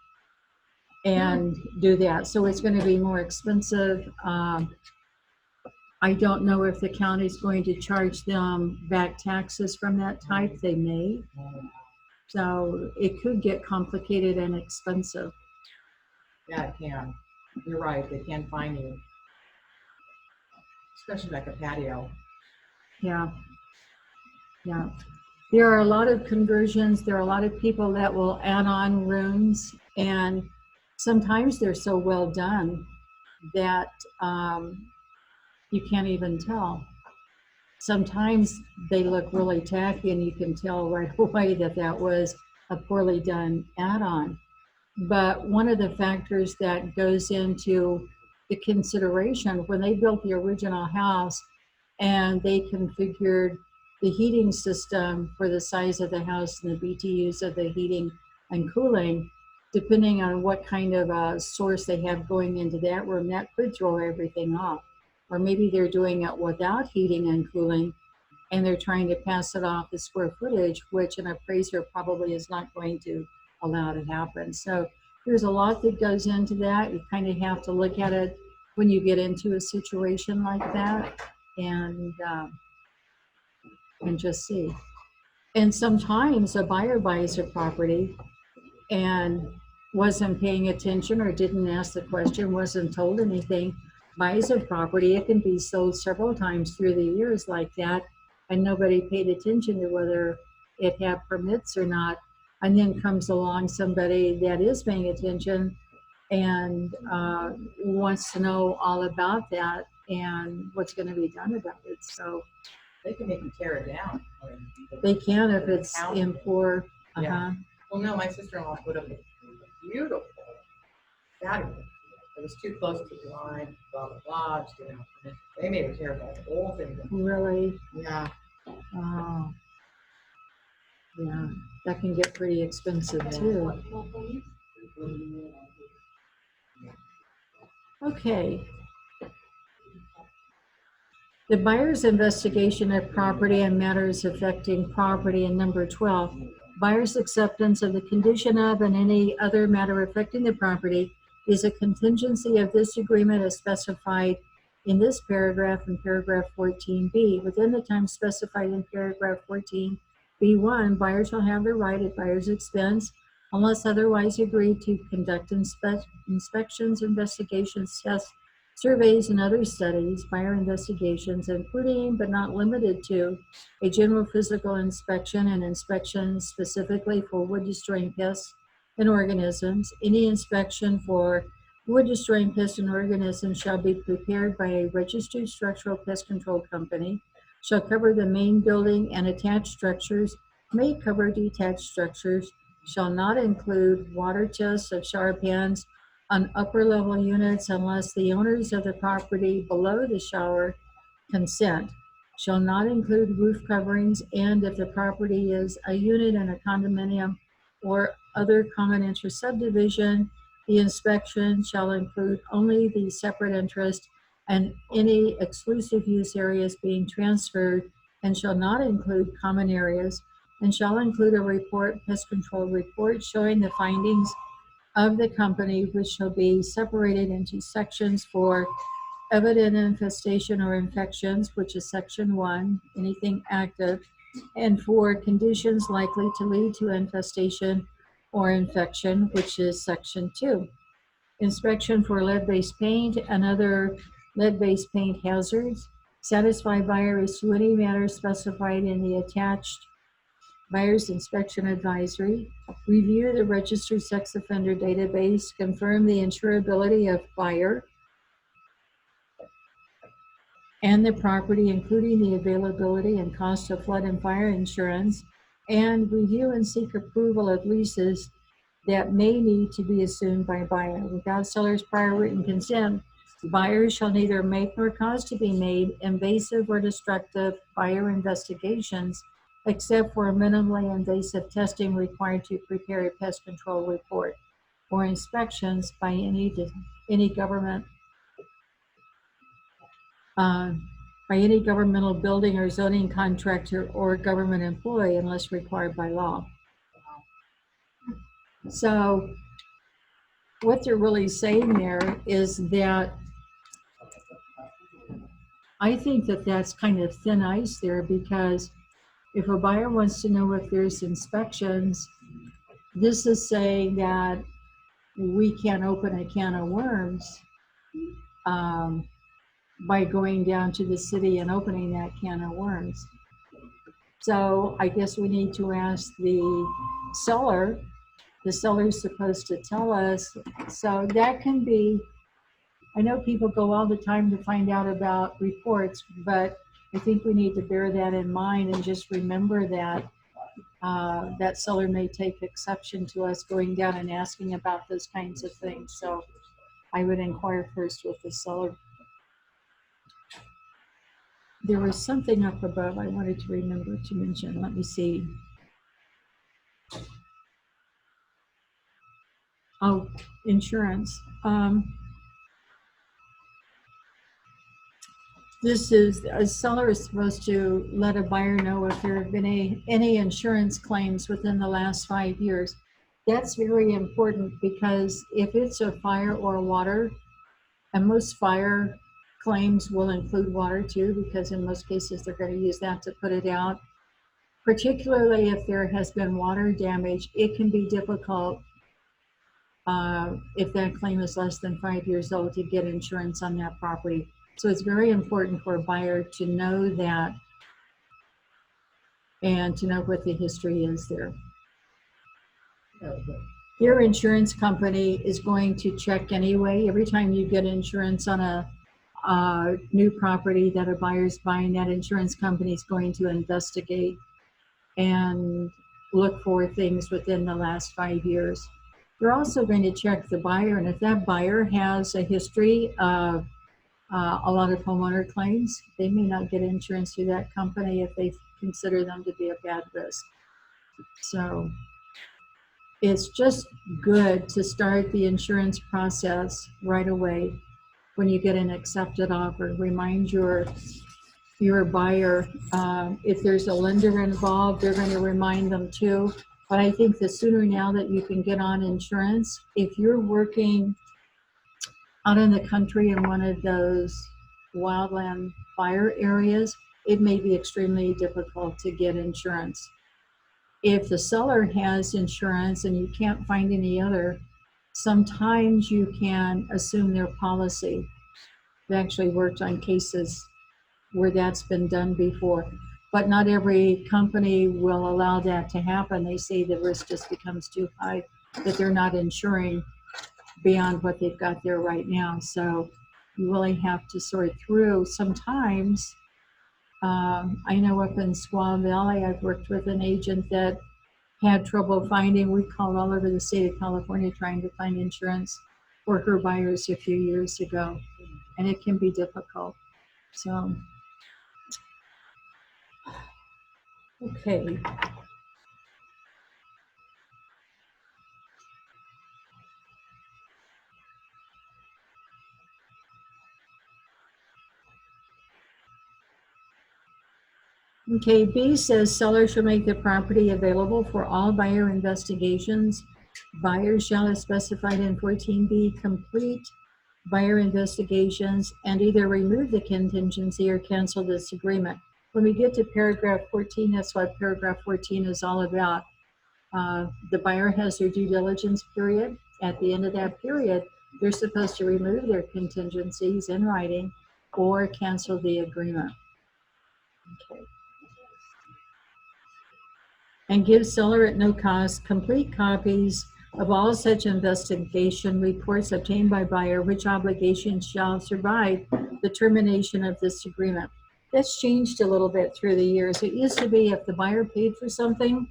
and do that. So it's going to be more expensive. I don't know if the county's going to charge them back taxes from that type. They may. So it could get complicated and expensive. Yeah, it can. You're right. They can fine you. Especially like a patio. Yeah. Yeah. There are a lot of conversions. There are a lot of people that will add on rooms, and sometimes they're so well done that you can't even tell. Sometimes they look really tacky and you can tell right away that that was a poorly done add-on. But one of the factors that goes into the consideration when they built the original house and they configured the heating system for the size of the house and the BTUs of the heating and cooling, depending on what kind of source they have going into that room, that could throw everything off. Or maybe they're doing it without heating and cooling and they're trying to pass it off as square footage, which an appraiser probably is not going to allow to happen. So there's a lot that goes into that. You kind of have to look at it when you get into a situation like that and just see. And sometimes a buyer buys a property and wasn't paying attention or didn't ask the question, wasn't told anything, buys a property. It can be sold several times through the years like that, and nobody paid attention to whether it had permits or not. And then comes along somebody that is paying attention and wants to know all about that and what's going to be done about it. So They can make you tear it down. they can if it's in poor. Yeah. Well, no, my sister-in-law put up a beautiful, fabulous. It was too close to the line, blah, blah, blah. Just didn't have permission. They made her tear the whole thing down. Really? Yeah. Oh, yeah, that can get pretty expensive too. Okay. The buyer's investigation of property and matters affecting property in number 12. Buyer's acceptance of the condition of and any other matter affecting the property is a contingency of this agreement as specified in this paragraph in paragraph 14B. Within the time specified in paragraph 14B1, buyer shall have the right at buyer's expense, unless otherwise agreed to, conduct inspections, investigations, tests, surveys, and other studies, buyer investigations, including but not limited to a general physical inspection and inspections specifically for wood destroying pests and organisms. Any inspection for wood destroying pests and organisms shall be prepared by a registered structural pest control company, shall cover the main building and attached structures, may cover detached structures, shall not include water chests of shower pans on upper level units unless the owners of the property below the shower consent, shall not include roof coverings, and if the property is a unit in a condominium or other common interest subdivision, the inspection shall include only the separate interest and any exclusive use areas being transferred, and shall not include common areas, and shall include a pest control report showing the findings of the company, which shall be separated into sections for evident infestation or infections, which is section 1, anything active, and for conditions likely to lead to infestation or infection, which is section 2. Inspection for lead-based paint and other lead-based paint hazards. Satisfy buyer as to any matter specified in the attached buyer's inspection advisory, review the registered sex offender database, confirm the insurability of buyer and the property, including the availability and cost of flood and fire insurance, and review and seek approval of leases that may need to be assumed by buyer. Without seller's prior written consent, buyers shall neither make nor cause to be made invasive or destructive buyer investigations except for minimally invasive testing required to prepare a pest control report or inspections by any government by any governmental building or zoning contractor or government employee unless required by law. So what they're really saying there is that I think that that's kind of thin ice there, because if a buyer wants to know if there's inspections, this is saying that we can't open a can of worms by going down to the city and opening that can of worms. So I guess we need to ask the seller the seller's supposed to tell us. So that can be, I know people go all the time to find out about reports, but I think we need to bear that in mind and just remember that that seller may take exception to us going down and asking about those kinds of things. So I would inquire first with the seller. There was something up above I wanted to remember to mention. Let me see. Oh, insurance. This is, a seller is supposed to let a buyer know if there have been any insurance claims within the last 5 years. That's very important because if it's a fire or water, and most fire claims will include water too, because in most cases they're going to use that to put it out. Particularly if there has been water damage, it can be difficult if that claim is less than 5 years old to get insurance on that property. So it's very important for a buyer to know that and to know what the history is there. Your insurance company is going to check anyway. Every time you get insurance on a new property that a buyer's buying, that insurance company is going to investigate and look for things within the last 5 years. They're also going to check the buyer, and if that buyer has a history of a lot of homeowner claims, they may not get insurance through that company if they consider them to be a bad risk. So it's just good to start the insurance process right away when you get an accepted offer. Remind your buyer, if there's a lender involved, they're going to remind them too. But I think the sooner now that you can get on insurance, if you're working out in the country in one of those wildland fire areas, it may be extremely difficult to get insurance. If the seller has insurance and you can't find any other, sometimes you can assume their policy. We actually worked on cases where that's been done before, but not every company will allow that to happen. They say the risk just becomes too high, that they're not insuring beyond what they've got there right now. So you really have to sort through. Sometimes, I know up in Squaw Valley, I've worked with an agent that had trouble finding, we called all over the state of California trying to find insurance for her buyers a few years ago, and it can be difficult. So, okay. Okay, B says seller shall make the property available for all buyer investigations. Buyers shall, as specified in 14B, complete buyer investigations and either remove the contingency or cancel this agreement. When we get to paragraph 14, that's what paragraph 14 is all about. The buyer has their due diligence period. At the end of that period, they're supposed to remove their contingencies in writing or cancel the agreement. Okay. And give seller at no cost complete copies of all such investigation reports obtained by buyer, which obligations shall survive the termination of this agreement. That's changed a little bit through the years. It used to be if the buyer paid for something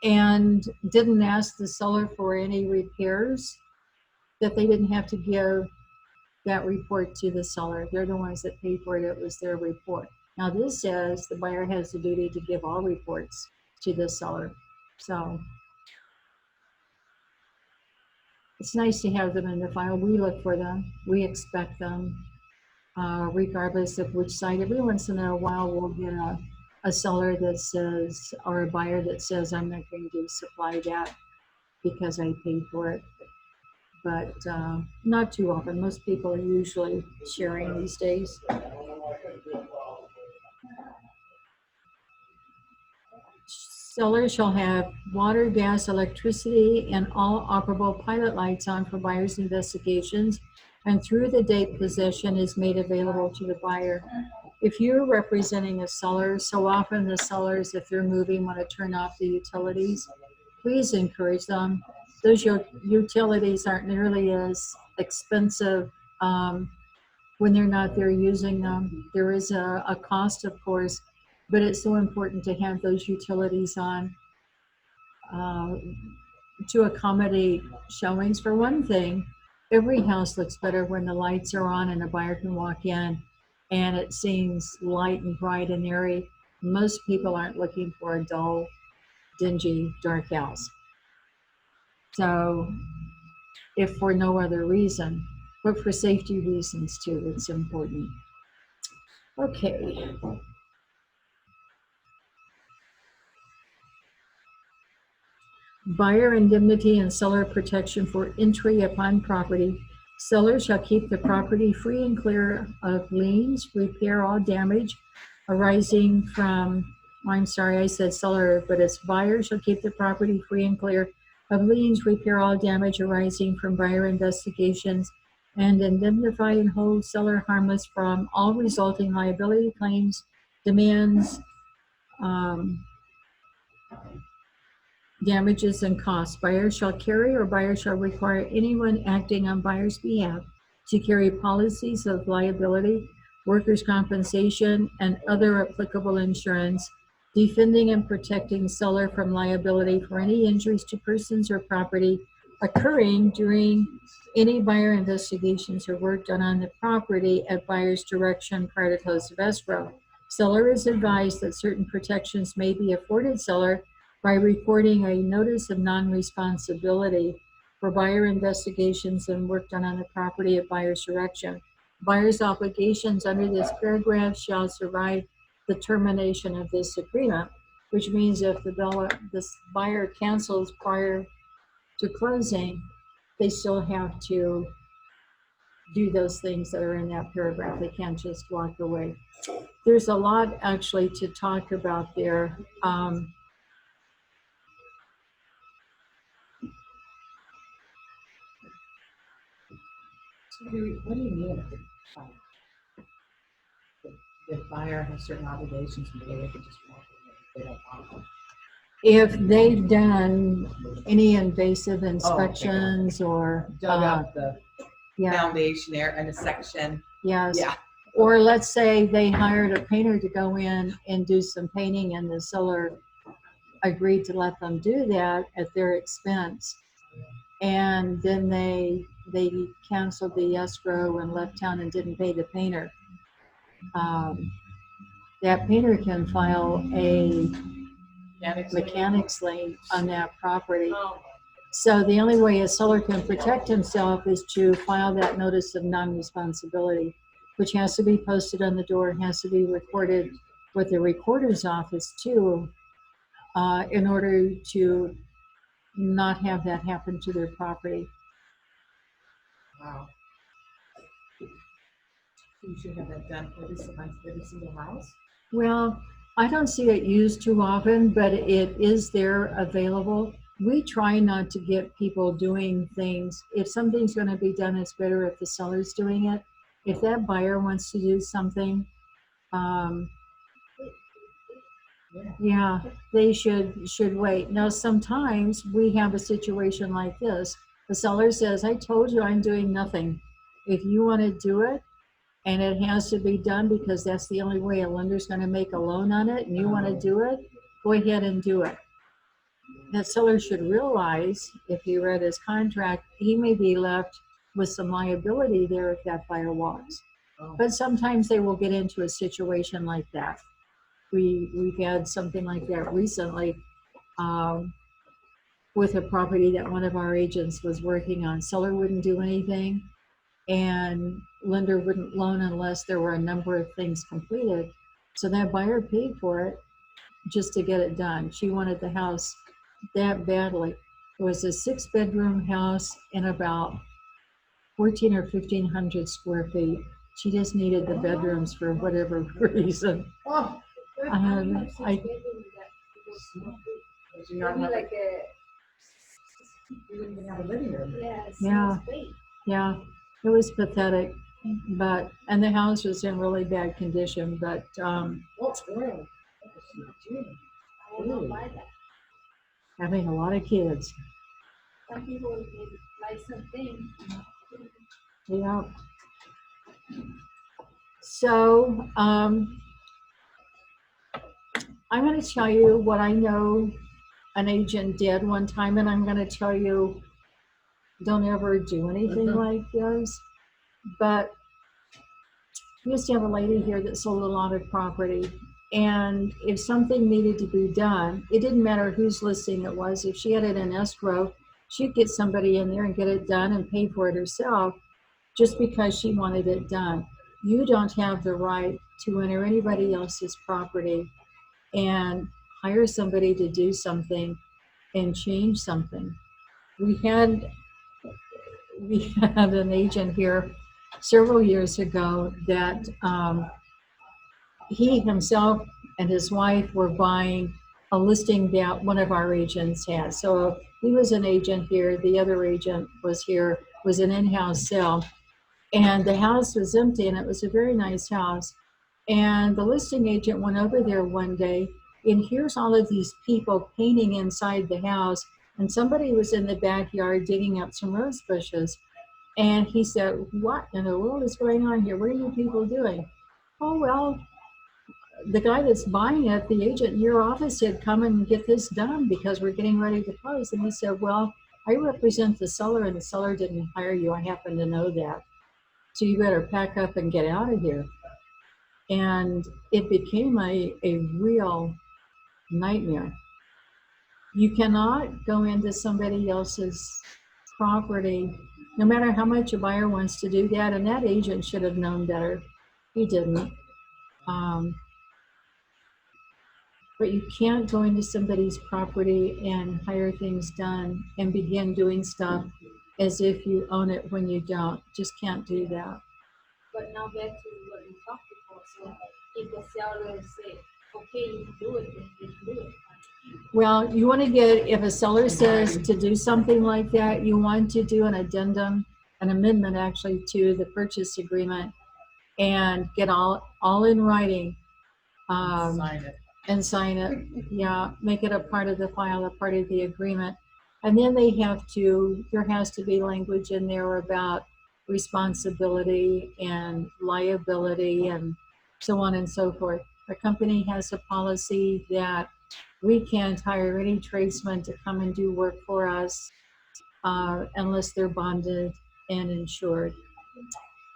and didn't ask the seller for any repairs, that they didn't have to give that report to the seller. They're the ones that paid for it. It was their report. Now this says the buyer has the duty to give all reports to the seller. So it's nice to have them in the file. We look for them. We expect them, regardless of which side. Every once in a while, we'll get a seller that says, or a buyer that says, I'm not going to supply that because I paid for it. But not too often. Most people are usually sharing these days. Seller shall have water, gas, electricity, and all operable pilot lights on for buyer's investigations and through the date possession is made available to the buyer. If you're representing a seller, so often the sellers, if they're moving, want to turn off the utilities, please encourage them those utilities aren't nearly as expensive when they're not there using them. There is a cost, of course, but it's so important to have those utilities on uh, to accommodate showings. For one thing, every house looks better when the lights are on and a buyer can walk in and it seems light and bright and airy. Most people aren't looking for a dull, dingy, dark house. So, if for no other reason, but for safety reasons too, it's important. Okay. Buyer indemnity and seller protection for entry upon property. Seller shall keep the property free and clear of liens, repair all damage arising from, I'm sorry, I said seller, but it's buyer shall keep the property free and clear of liens, repair all damage arising from buyer investigations, and indemnify and hold seller harmless from all resulting liability claims, demands, damages and costs. Buyer shall carry or buyer shall require anyone acting on buyer's behalf to carry policies of liability, workers' compensation, and other applicable insurance, defending and protecting seller from liability for any injuries to persons or property occurring during any buyer investigations or work done on the property at buyer's direction prior to close of escrow. Seller is advised that certain protections may be afforded seller by recording a notice of non-responsibility for buyer investigations and work done on the property at buyer's direction. Buyer's obligations under this paragraph shall survive the termination of this agreement, which means if this buyer cancels prior to closing, they still have to do those things that are in that paragraph. They can't just walk away. There's a lot actually to talk about there. What do you mean? The buyer has certain obligations, maybe they could just walk away if they don't want them. If they've done any invasive inspections or Dug up the yeah, foundation there and a section. yes. Yeah. Or let's say they hired a painter to go in and do some painting and the seller agreed to let them do that at their expense. And then they canceled the escrow and left town and didn't pay the painter. That painter can file a mechanics lien on that property. So the only way a seller can protect himself is to file that notice of non-responsibility, which has to be posted on the door and has to be recorded with the recorder's office too, in order to not have that happen to their property. Wow. You should have that done for every single house. Well, I don't see it used too often, but it is there available. We try not to get people doing things. If something's going to be done, it's better if the seller's doing it. If that buyer wants to do something, yeah, they should wait. Now, sometimes we have a situation like this. The seller says, I told you I'm doing nothing. If you want to do it, and it has to be done because that's the only way a lender's going to make a loan on it, and you want to do it, go ahead and do it. That seller should realize, if he read his contract, he may be left with some liability there if that buyer walks. But sometimes they will get into a situation like that. We've had something like that recently with a property that one of our agents was working on. Seller wouldn't do anything, and lender wouldn't loan unless there were a number of things completed. So that buyer paid for it just to get it done. She wanted the house that badly. It was a 6-bedroom house in about 14 or 1,500 square feet. She just needed the bedrooms for whatever reason. Oh, You wouldn't even have a living room. Yeah, it was pathetic, and the house was in really bad condition, but What's wrong? having a lot of kids. some people need license thing. Yeah. So, I'm going to tell you what I know an agent did one time, and I'm going to tell you don't ever do anything like this. But we used to have a lady here that sold a lot of property. And if something needed to be done, it didn't matter whose listing it was. If she had it in escrow, she'd get somebody in there and get it done and pay for it herself just because she wanted it done. You don't have the right to enter anybody else's property and hire somebody to do something and change something. We had an agent here several years ago that he himself and his wife were buying a listing that one of our agents had. So he was an agent here, the other agent was here, was an in-house sale. And the house was empty and it was a very nice house. And the listing agent went over there one day and here's all of these people painting inside the house. And somebody was in the backyard digging up some rose bushes. And he said, what in the world is going on here? What are you people doing? Oh, well, the guy that's buying it, the agent in your office said, come and get this done because we're getting ready to close. And he said, well, I represent the seller and the seller didn't hire you. I happen to know that. So you better pack up and get out of here. And it became a real nightmare. You cannot go into somebody else's property, no matter how much a buyer wants to do that. And that agent should have known better. He didn't. But you can't go into somebody's property and hire things done and begin doing stuff as if you own it when you don't. Just can't do that. But now back to what we talked before. So if the seller say, okay, you can do it, then you can do it. Well, you want to get, if a seller says to do something like that, you want to do an addendum, an amendment actually to the purchase agreement and get all in writing. Sign it. And sign it. Yeah, make it a part of the file, a part of the agreement. And then there has to be language in there about responsibility and liability and so on and so forth. The company has a policy that we can't hire any tradesmen to come and do work for us unless they're bonded and insured.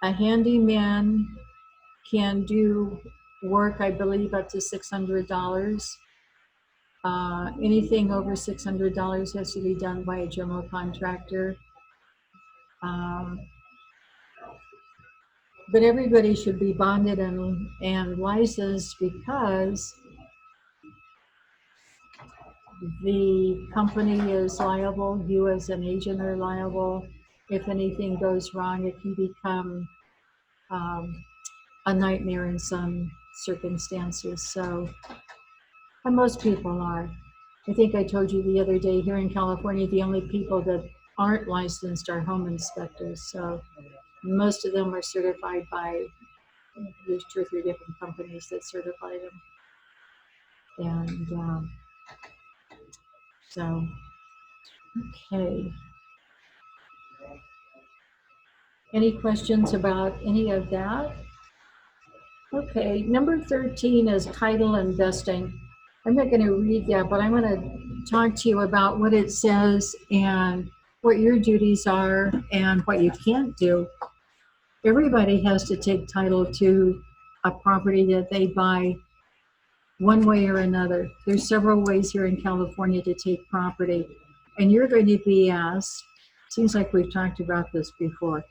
A handyman can do work, I believe, up to $600. Anything over $600 has to be done by a general contractor. But everybody should be bonded and licensed because the company is liable, you as an agent are liable. If anything goes wrong, it can become a nightmare in some circumstances. So, and most people are. I think I told you the other day here in California, the only people that aren't licensed are home inspectors. So most of them are certified by, there's 2 or 3 different companies that certify them. And so, okay. Any questions about any of that? Okay, number 13 is title investing. I'm not going to read that, but I'm going to talk to you about what it says and what your duties are and what you can't do. Everybody has to take title to a property that they buy one way or another. There's several ways here in California to take property, and you're going to be asked, seems like we've talked about this before,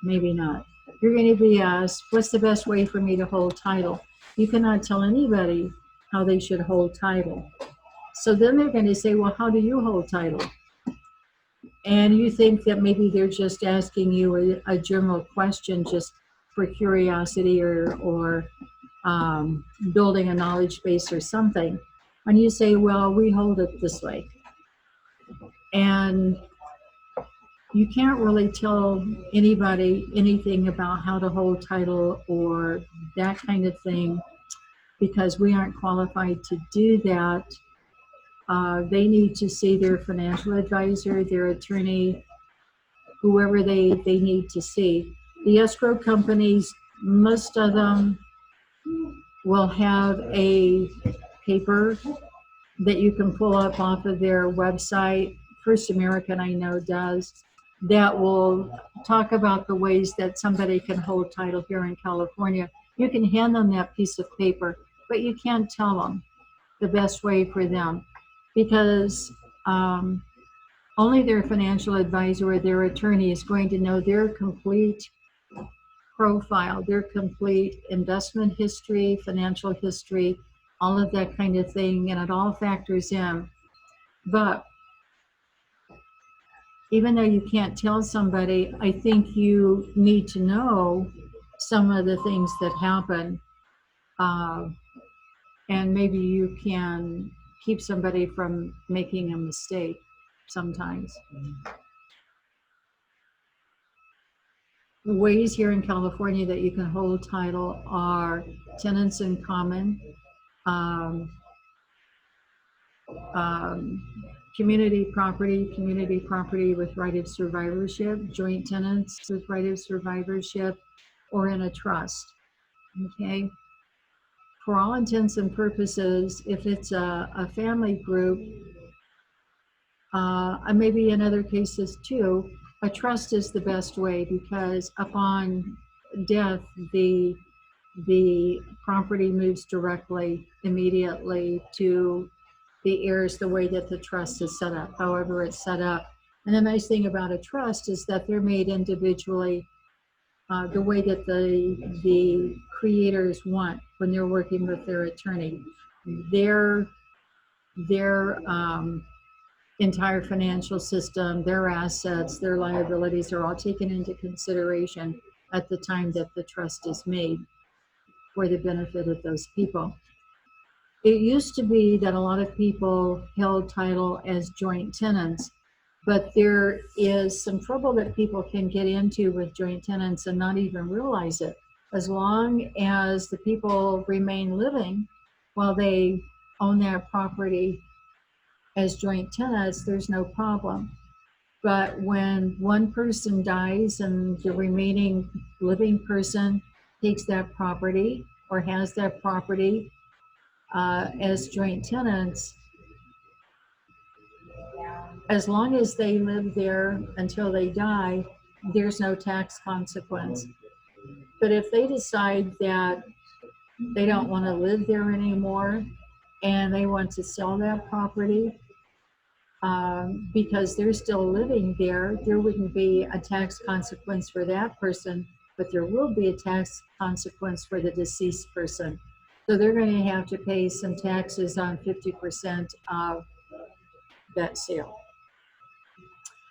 maybe not. You're going to be asked, what's the best way for me to hold title? You cannot tell anybody how they should hold title. So then they're going to say, well, how do you hold title? And you think that maybe they're just asking you a general question just for curiosity or building a knowledge base or something. And you say, well, we hold it this way. And you can't really tell anybody anything about how to hold title or that kind of thing because we aren't qualified to do that. They need to see their financial advisor, their attorney, whoever they need to see. The escrow companies, most of them will have a paper that you can pull up off of their website. First American, I know, does, that will talk about the ways that somebody can hold title here in California. You can hand them that piece of paper, but you can't tell them the best way for them, because only their financial advisor or their attorney is going to know their complete profile, their complete investment history, financial history, all of that kind of thing, and it all factors in. But even though you can't tell somebody, I think you need to know some of the things that happen, uh, and maybe you can keep somebody from making a mistake sometimes. Ways here in California that you can hold title are tenants in common, um, community property with right of survivorship, joint tenants with right of survivorship, or in a trust. Okay. For all intents and purposes, if it's a family group, and maybe in other cases too, a trust is the best way, because upon death, the property moves directly, immediately to the heirs, the way that the trust is set up, however it's set up. And the nice thing about a trust is that they're made individually, the way that the creators want when they're working with their attorney. Their entire financial system, their assets, their liabilities are all taken into consideration at the time that the trust is made for the benefit of those people. It used to be that a lot of people held title as joint tenants, but there is some trouble that people can get into with joint tenants and not even realize it. As long as the people remain living while they own that property as joint tenants, there's no problem. But when one person dies and the remaining living person takes that property or has that property as joint tenants, as long as they live there until they die, there's no tax consequence. But if they decide that they don't want to live there anymore and they want to sell that property, because they're still living there, there wouldn't be a tax consequence for that person, but there will be a tax consequence for the deceased person. So they're going to have to pay some taxes on 50% of that sale.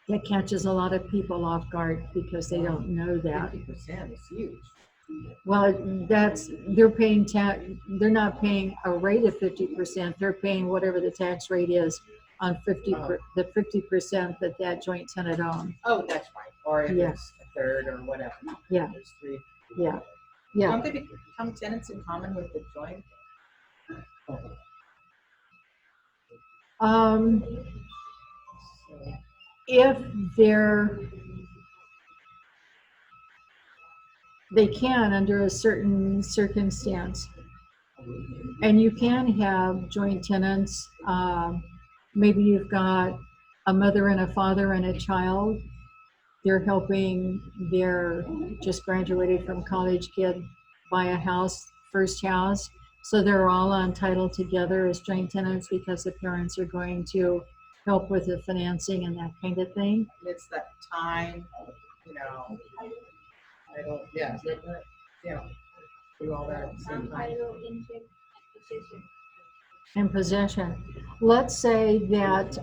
That catches a lot of people off guard because they don't know that. 50% is huge. Well, they're paying tax. They're not paying a rate of 50%. They're paying whatever the tax rate is on the 50% that joint tenant owns. Oh, that's right. Or if Yeah. it's a third or whatever. Yeah. There's three. Yeah. Yeah. Don't they become tenants in common with the joint? If they can under a certain circumstance, and you can have joint tenants. Maybe you've got a mother and a father and a child. They're helping their just graduated from college kid buy a house, first house. So they're all on title together as joint tenants because the parents are going to help with the financing and that kind of thing. And it's that time, I don't, yeah, do all that at the same time. Title, interest, and possession. In possession. Let's say that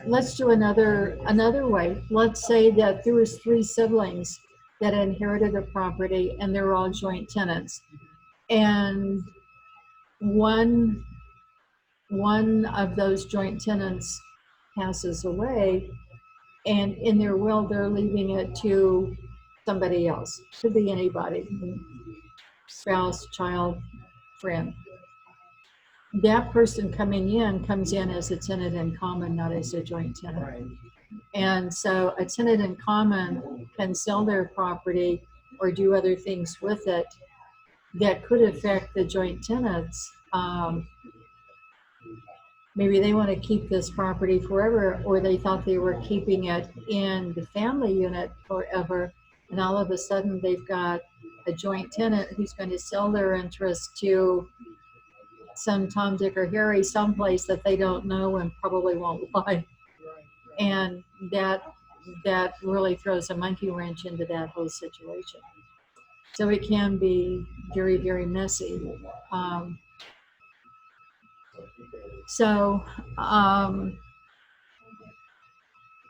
let's do another way. Let's say that there was 3 siblings that inherited a property and they're all joint tenants, and one of those joint tenants passes away, and in their will they're leaving it to somebody else. Could be anybody, spouse, child, friend. That person comes in as a tenant in common, not as a joint tenant. Right. And so a tenant in common can sell their property or do other things with it that could affect the joint tenants. Maybe they want to keep this property forever, or they thought they were keeping it in the family unit forever. And all of a sudden they've got a joint tenant who's going to sell their interest to some Tom, Dick, or Harry someplace that they don't know and probably won't like. And that really throws a monkey wrench into that whole situation. So it can be very, very messy.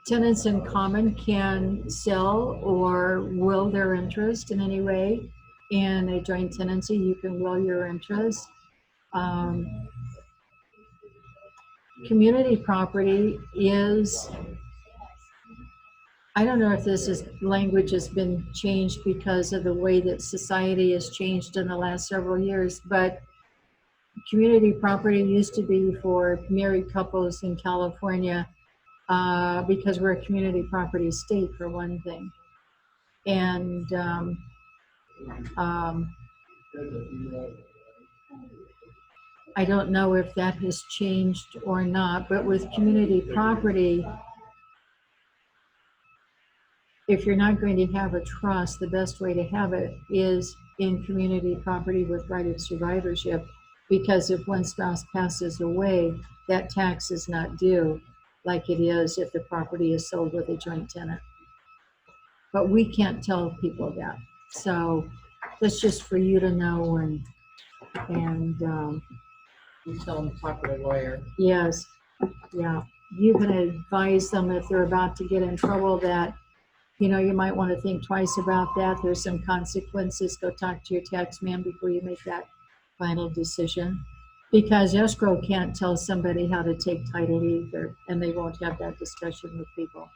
Tenants in common can sell or will their interest in any way. In a joint tenancy, you can will your interest. Community property is, I don't know if language has been changed because of the way that society has changed in the last several years, but community property used to be for married couples in California because we're a community property state, for one thing. And I don't know if that has changed or not, but with community property, if you're not going to have a trust, the best way to have it is in community property with right of survivorship, because if one spouse passes away, that tax is not due like it is if the property is sold with a joint tenant. But we can't tell people that. So that's just for you to know, and You tell them to talk to a lawyer. yes, yeah. You can advise them if they're about to get in trouble that, you know, you might want to think twice about that. There's some consequences. Go talk to your tax man before you make that final decision. Because escrow can't tell somebody how to take title either, and they won't have that discussion with people.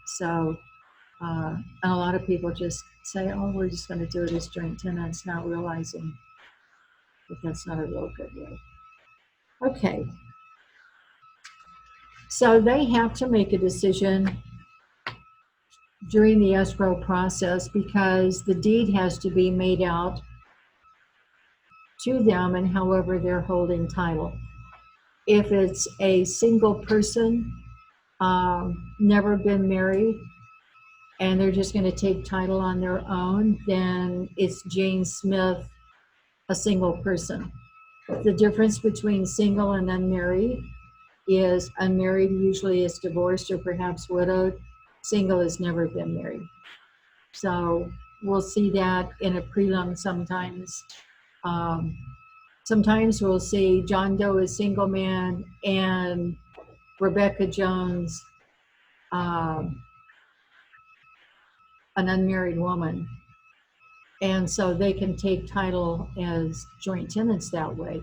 So, and a lot of people just say, oh, we're just going to do it as joint tenants, not realizing that that's not a real good way. Okay. So they have to make a decision during the escrow process because the deed has to be made out to them and however they're holding title. If it's a single person, never been married, and they're just going to take title on their own, then it's Jane Smith, a single person. The difference between single and unmarried is unmarried usually is divorced or perhaps widowed. Single has never been married. So we'll see that in a prelim sometimes. Sometimes we'll see John Doe is single man and Rebecca Jones, an unmarried woman. And so they can take title as joint tenants that way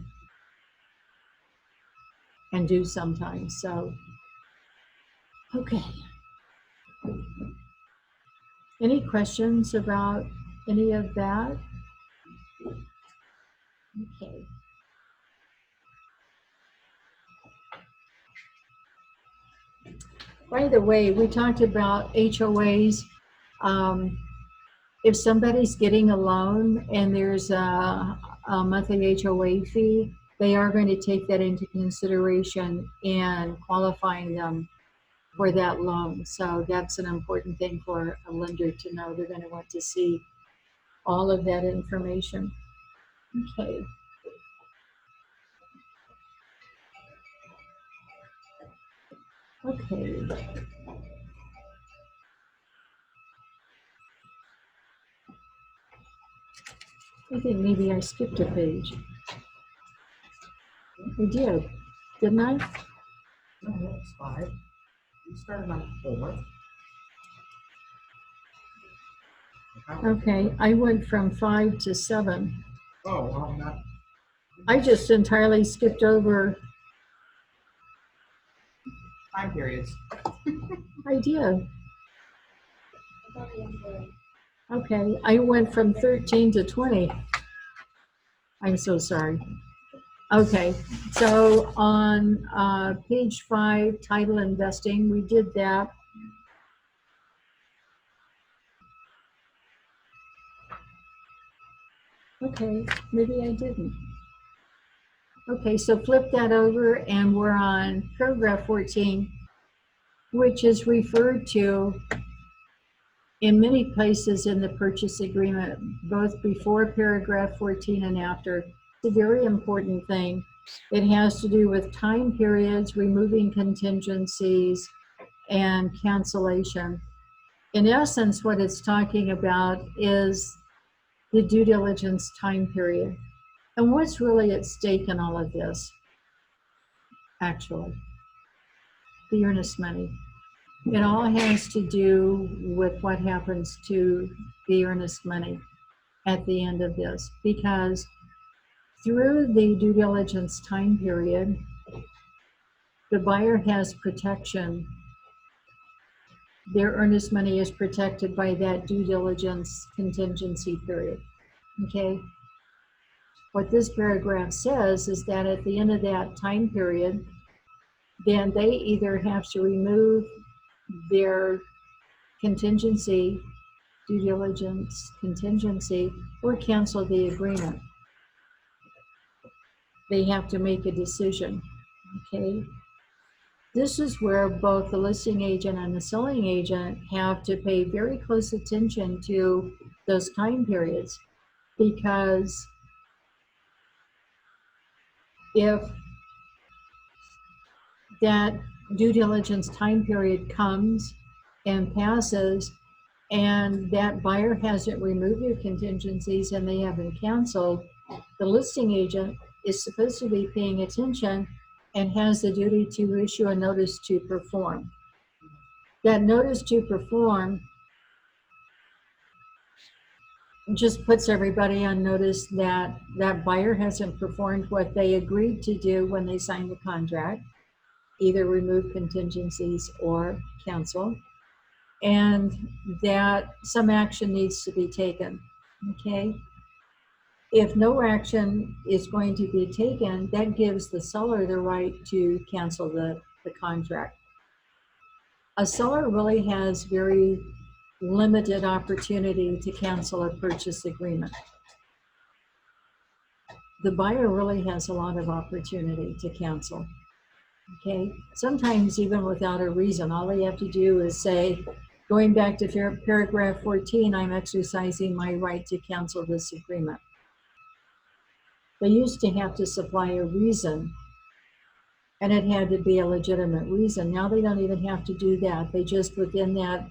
and do sometimes. So, okay. Any questions about any of that? Okay. By the way, we talked about HOAs. If somebody's getting a loan and there's a monthly HOA fee, they are going to take that into consideration in qualifying them for that loan. So that's an important thing for a lender to know. They're going to want to see all of that information. Okay. Okay. I think maybe I skipped a page. I did, didn't I? No, it's 5. You started on 4. Okay, I went from 5 to 7. Oh, well, not. I just entirely skipped over. Time periods. I did. Okay, I went from 13 to 20. I'm so sorry. Okay, so on page 5, title investing, we did that. Okay, maybe I didn't. Okay, so flip that over and we're on paragraph 14, which is referred to in many places in the purchase agreement, both before paragraph 14 and after. It's a very important thing. It has to do with time periods, removing contingencies, and cancellation. In essence, what it's talking about is the due diligence time period. And what's really at stake in all of this? Actually, the earnest money. It all has to do with what happens to the earnest money at the end of this, because through the due diligence time period, the buyer has protection. Their earnest money is protected by that due diligence contingency period. Okay? What this paragraph says is that at the end of that time period, then they either have to remove their contingency, due diligence contingency, or cancel the agreement. They have to make a decision. Okay? This is where both the listing agent and the selling agent have to pay very close attention to those time periods, because if that due diligence time period comes and passes and that buyer hasn't removed their contingencies and they haven't canceled, the listing agent is supposed to be paying attention and has the duty to issue a notice to perform. That notice to perform just puts everybody on notice that that buyer hasn't performed what they agreed to do when they signed the contract, either remove contingencies or cancel, and that some action needs to be taken. Okay? If no action is going to be taken, that gives the seller the right to cancel the contract. A seller really has very limited opportunity to cancel a purchase agreement. The buyer really has a lot of opportunity to cancel. Okay, sometimes even without a reason. All they have to do is say, going back to paragraph 14, I'm exercising my right to cancel this agreement. They used to have to supply a reason, and it had to be a legitimate reason. Now they don't even have to do that. They just, within that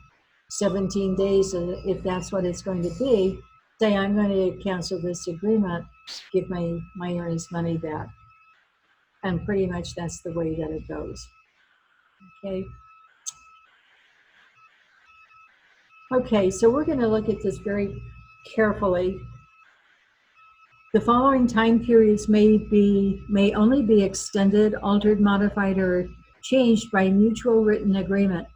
17 days, if that's what it's going to be, say, I'm going to cancel this agreement, give my earnest money back. And pretty much that's the way that it goes. Okay. Okay, so we're going to look at this very carefully. The following time periods may only be extended, altered, modified, or changed by mutual written agreement.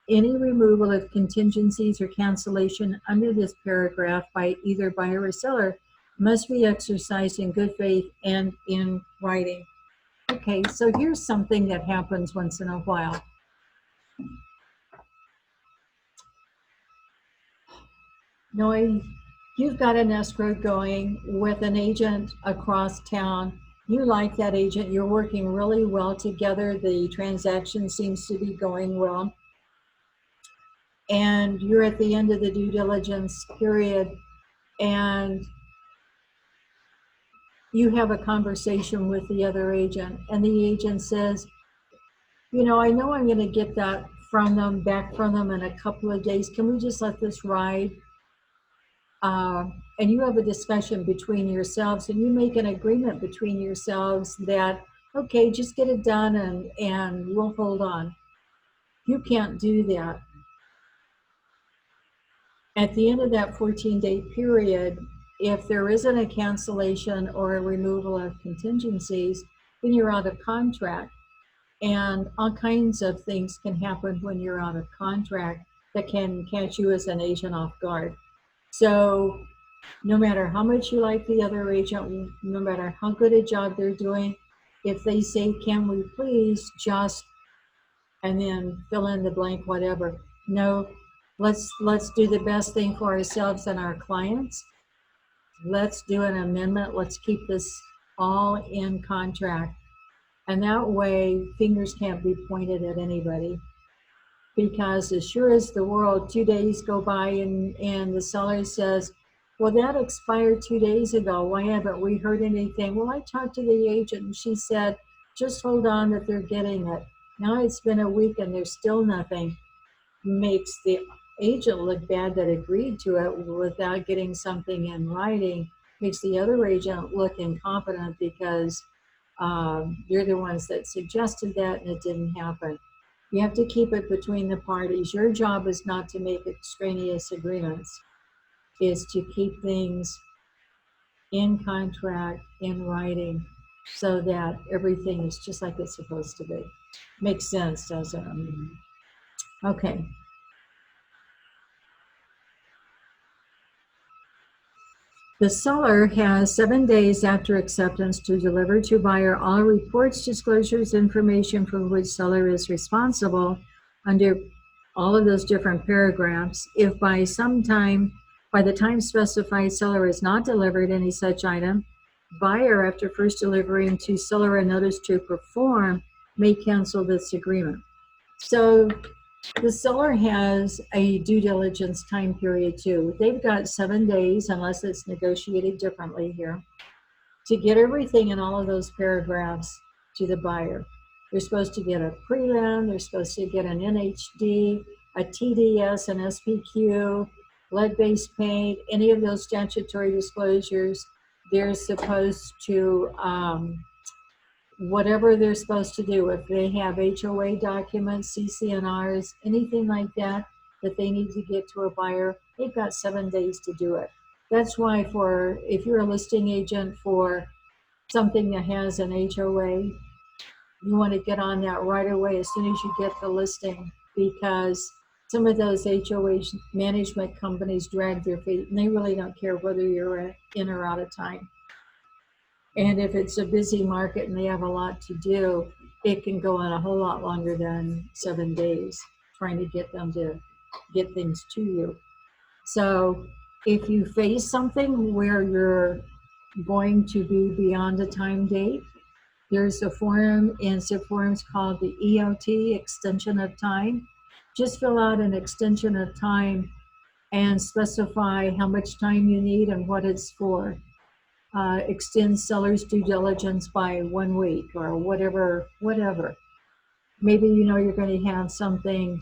Any removal of contingencies or cancellation under this paragraph by either buyer or seller must be exercised in good faith and in writing. Okay, so here's something that happens once in a while. Now, you've got an escrow going with an agent across town. You like that agent. You're working really well together. The transaction seems to be going well. And you're at the end of the due diligence period, and you have a conversation with the other agent, and the agent says, you know I'm going to get that back from them in a couple of days. Can we just let this ride? And you have a discussion between yourselves, and you make an agreement between yourselves that, okay, just get it done and we'll hold on. You can't do that. At the end of that 14-day period, if there isn't a cancellation or a removal of contingencies, then you're out of contract. And all kinds of things can happen when you're out of contract that can catch you as an agent off guard. So No matter how much you like the other agent, no matter how good a job they're doing, if they say, can we please just, and then fill in the blank, whatever. No, let's do the best thing for ourselves and our clients. Let's do an amendment. Let's keep this all in contract. And that way, fingers can't be pointed at anybody. Because as sure as the world, 2 days go by and the seller says, well, that expired 2 days ago. Why haven't we heard anything? Well, I talked to the agent and she said, just hold on that they're getting it. Now it's been a week and there's still nothing. Makes the agent look bad that agreed to it without getting something in writing. Makes the other agent look incompetent because you're the ones that suggested that and it didn't happen. You have to keep it between the parties. Your job is not to make extraneous agreements, is to keep things in contract, in writing, so that everything is just like it's supposed to be. Makes sense, doesn't it? Okay. The seller has 7 days after acceptance to deliver to buyer all reports, disclosures, information for which seller is responsible under all of those different paragraphs. If by the time specified, seller has not delivered any such item, buyer, after first delivering to seller a notice to perform, may cancel this agreement. So the seller has a due diligence time period too. They've got 7 days, unless it's negotiated differently here, to get everything in all of those paragraphs to the buyer. They're supposed to get a prelim, they're supposed to get an NHD, a TDS, an SPQ, lead-based paint, any of those statutory disclosures. They're supposed to whatever they're supposed to do. If they have HOA documents, CCNRs, anything like that they need to get to a buyer, they've got 7 days to do it. That's why if you're a listing agent for something that has an HOA, you want to get on that right away as soon as you get the listing, because some of those HOA management companies drag their feet and they really don't care whether you're in or out of time. And if it's a busy market and they have a lot to do, it can go on a whole lot longer than 7 days trying to get them to get things to you. So if you face something where you're going to be beyond a time date, there's a form in SIP forms called the EOT, extension of time. Just fill out an extension of time and specify how much time you need and what it's for. Extend seller's due diligence by 1 week or whatever. Maybe you know you're going to have something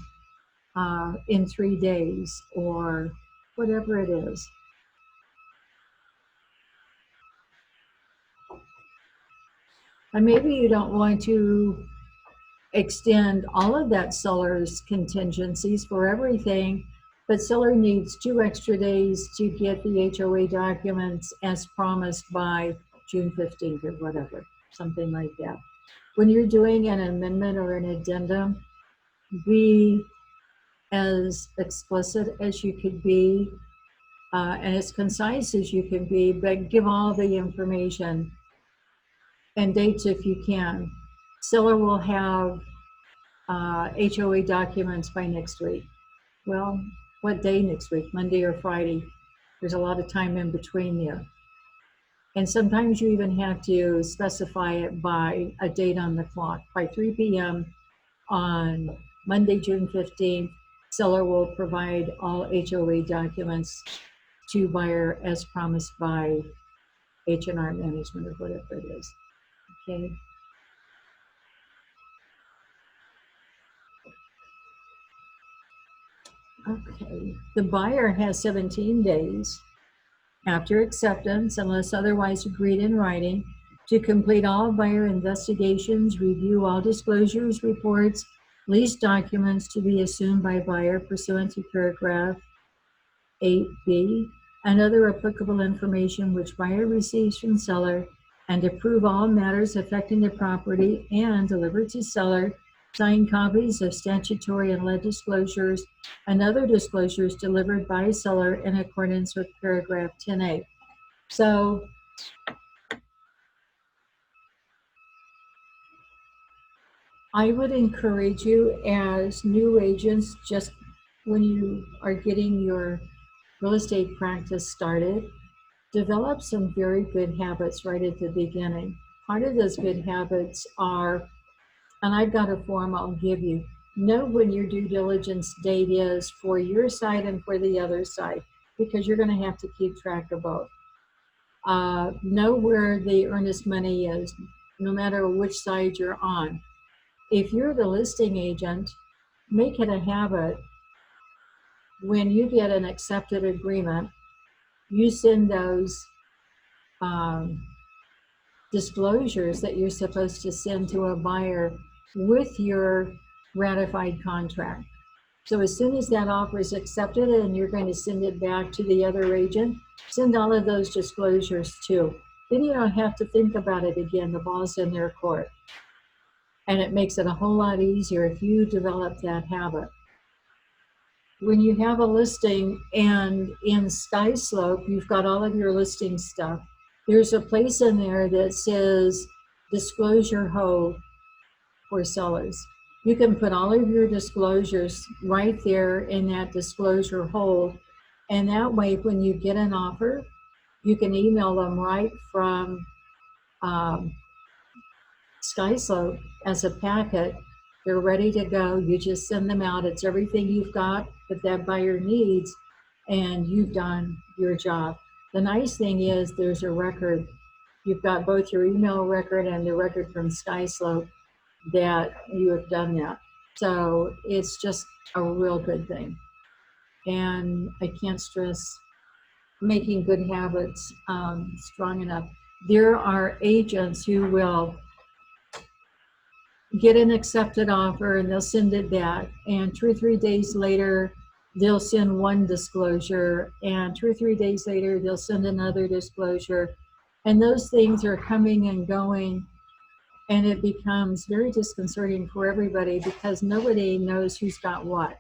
in 3 days or whatever it is. And maybe you don't want to extend all of that seller's contingencies for everything, but seller needs 2 extra days to get the HOA documents as promised by June 15th or whatever, something like that. When you're doing an amendment or an addendum, be as explicit as you could be and as concise as you can be, but give all the information and dates if you can. Seller will have HOA documents by next week. Well, what day next week? Monday or Friday? There's a lot of time in between there. And sometimes you even have to specify it by a date on the clock. By 3 p.m. on Monday, June 15th, seller will provide all HOA documents to buyer as promised by H&R management or whatever it is. Okay. Okay, the buyer has 17 days after acceptance, unless otherwise agreed in writing, to complete all buyer investigations, review all disclosures, reports, lease documents to be assumed by buyer pursuant to paragraph 8B, and other applicable information which buyer receives from seller, and approve all matters affecting the property and deliver to seller Signed copies of statutory and lead disclosures and other disclosures delivered by seller in accordance with paragraph 10A. So I would encourage you as new agents, just when you are getting your real estate practice started, develop some very good habits right at the beginning. Part of those good habits are, and I've got a form I'll give you, know when your due diligence date is for your side and for the other side, because you're going to have to keep track of both. Know where the earnest money is, no matter which side you're on. If you're the listing agent, make it a habit when you get an accepted agreement, you send those disclosures that you're supposed to send to a buyer with your ratified contract. So as soon as that offer is accepted and you're going to send it back to the other agent, send all of those disclosures too. Then you don't have to think about it again. The ball's in their court. And it makes it a whole lot easier if you develop that habit. When you have a listing and in Sky Slope, you've got all of your listing stuff, there's a place in there that says disclosure hold for sellers. You can put all of your disclosures right there in that disclosure hold. And that way, when you get an offer, you can email them right from Sky Slope as a packet. They're ready to go. You just send them out. It's everything you've got that that buyer needs, and you've done your job. The nice thing is there's a record. You've got both your email record and the record from Sky Slope that you have done that. So it's just a real good thing. And I can't stress making good habits strong enough. There are agents who will get an accepted offer and they'll send it back, and 2 or 3 days later they'll send one disclosure, and 2 or 3 days later they'll send another disclosure, and those things are coming and going, and it becomes very disconcerting for everybody because nobody knows who's got what.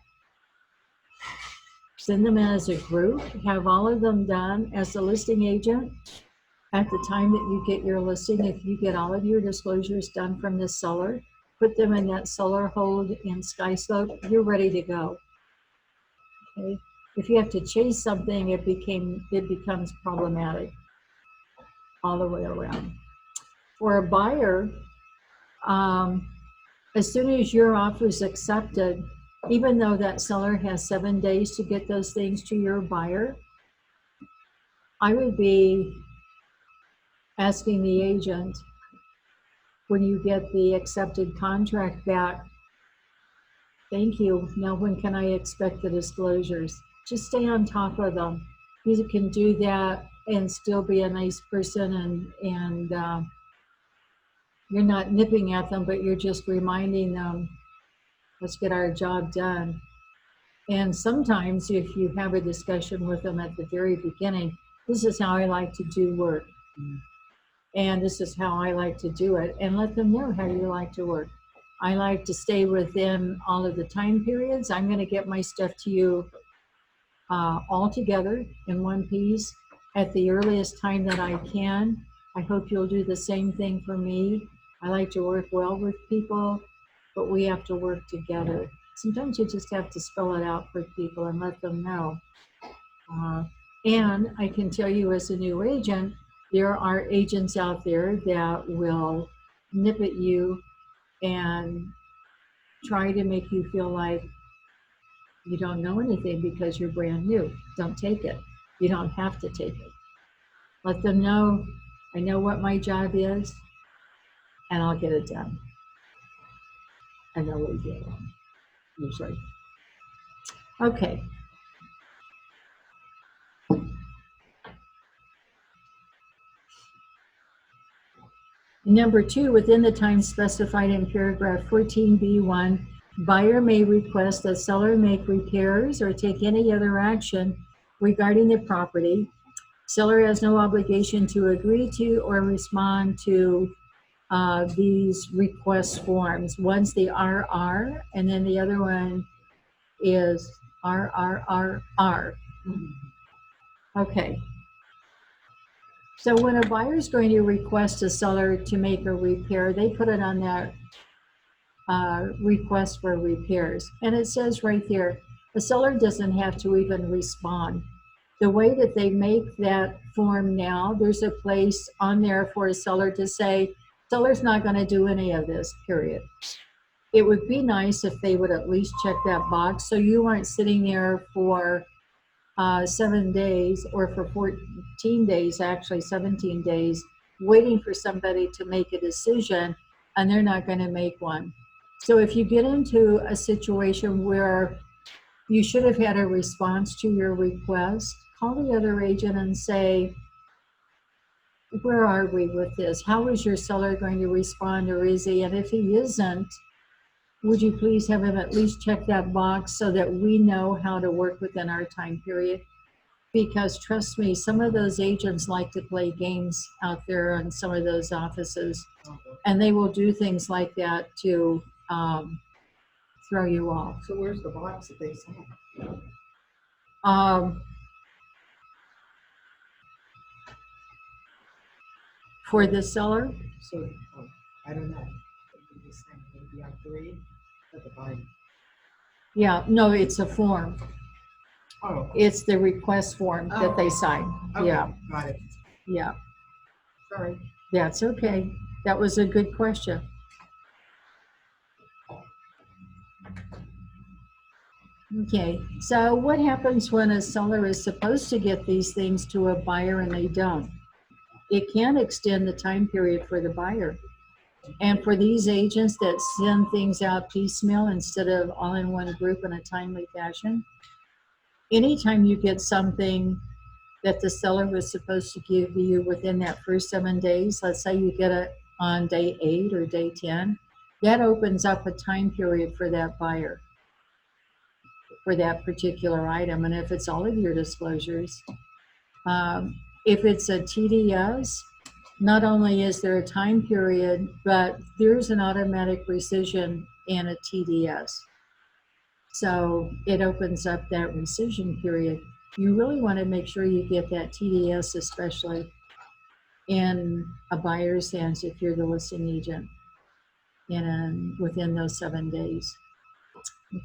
Send them as a group, have all of them done as the listing agent. At the time that you get your listing, if you get all of your disclosures done from the seller, put them in that seller hold in Sky Slope, you're ready to go. Okay? If you have to chase something, it becomes problematic all the way around. For a buyer, as soon as your offer is accepted, even though that seller has 7 days to get those things to your buyer, I would be asking the agent, when you get the accepted contract back, thank you. Now when can I expect the disclosures? Just stay on top of them. You can do that and still be a nice person, and you're not nipping at them, but you're just reminding them, let's get our job done. And sometimes if you have a discussion with them at the very beginning, this is how I like to do work. And this is how I like to do it, and let them know how you like to work. I like to stay within all of the time periods. I'm going to get my stuff to you all together in one piece at the earliest time that I can. I hope you'll do the same thing for me. I like to work well with people, but we have to work together. Sometimes you just have to spell it out for people and let them know. And I can tell you as a new agent, there are agents out there that will nip at you and try to make you feel like you don't know anything because you're brand new. Don't take it. You don't have to take it. Let them know, I know what my job is, and I'll get it done. And they'll leave you alone, usually. Okay. Number 2, within the time specified in paragraph 14B1, buyer may request that seller make repairs or take any other action regarding the property. Seller has no obligation to agree to or respond to these request forms. One's the RR, and then the other one is RRRR. Okay. So when a buyer is going to request a seller to make a repair, they put it on that request for repairs. And it says right there, the seller doesn't have to even respond. The way that they make that form now, there's a place on there for a seller to say, seller's not going to do any of this, period. It would be nice if they would at least check that box so you aren't sitting there for 7 days or for 14 days, actually 17 days, waiting for somebody to make a decision and they're not going to make one. So if you get into a situation where you should have had a response to your request, call the other agent and say, where are we with this? How is your seller going to respond, or is he? And if he isn't, would you please have him at least check that box so that we know how to work within our time period? Because trust me, some of those agents like to play games out there in some of those offices, and they will do things like that to throw you off. So where's the box that they sent? For the seller, So, I don't know. Maybe sent maybe on 3 at the bottom. yeah, no, it's a form. Oh, It's the request form that they okay. sign. okay, Yeah, got it. yeah, Sorry. that's okay. That was a good question. Okay, so what happens when a seller is supposed to get these things to a buyer and they don't? It can extend the time period for the buyer. And for these agents that send things out piecemeal instead of all in one group in a timely fashion, anytime you get something that the seller was supposed to give you within that first 7 days, let's say you get it on day 8 or day 10, that opens up a time period for that buyer for that particular item. And if it's all of your disclosures, if it's a TDS, not only is there a time period, but there's an automatic rescission in a TDS. So it opens up that rescission period. You really want to make sure you get that TDS, especially in a buyer's hands if you're the listing agent within those 7 days.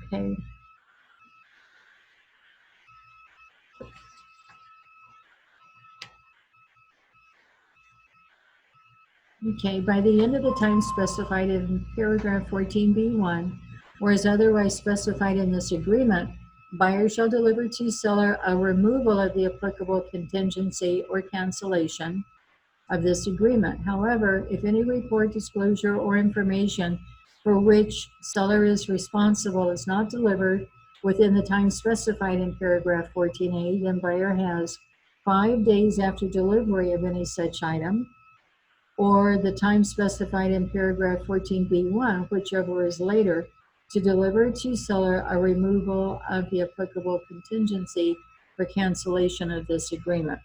Okay. Okay, by the end of the time specified in paragraph 14B1, or as otherwise specified in this agreement, buyer shall deliver to seller a removal of the applicable contingency or cancellation of this agreement. However, if any report, disclosure, or information for which seller is responsible is not delivered within the time specified in paragraph 14A, then buyer has 5 days after delivery of any such item, or the time specified in paragraph 14B1, whichever is later, to deliver to seller a removal of the applicable contingency for cancellation of this agreement.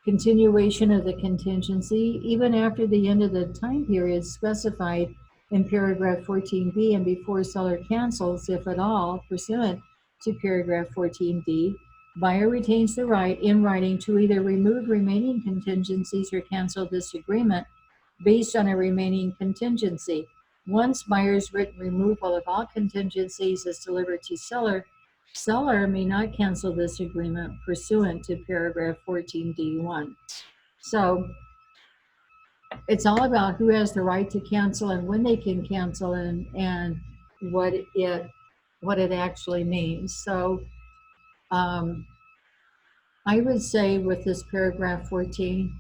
Continuation of the contingency, even after the end of the time period specified in paragraph 14B and before seller cancels, if at all, pursuant to paragraph 14D, buyer retains the right in writing to either remove remaining contingencies or cancel this agreement based on a remaining contingency. Once buyer's written removal of all contingencies is delivered to seller, seller may not cancel this agreement pursuant to paragraph 14D1. So it's all about who has the right to cancel and when they can cancel and what it actually means. So I would say with this paragraph 14,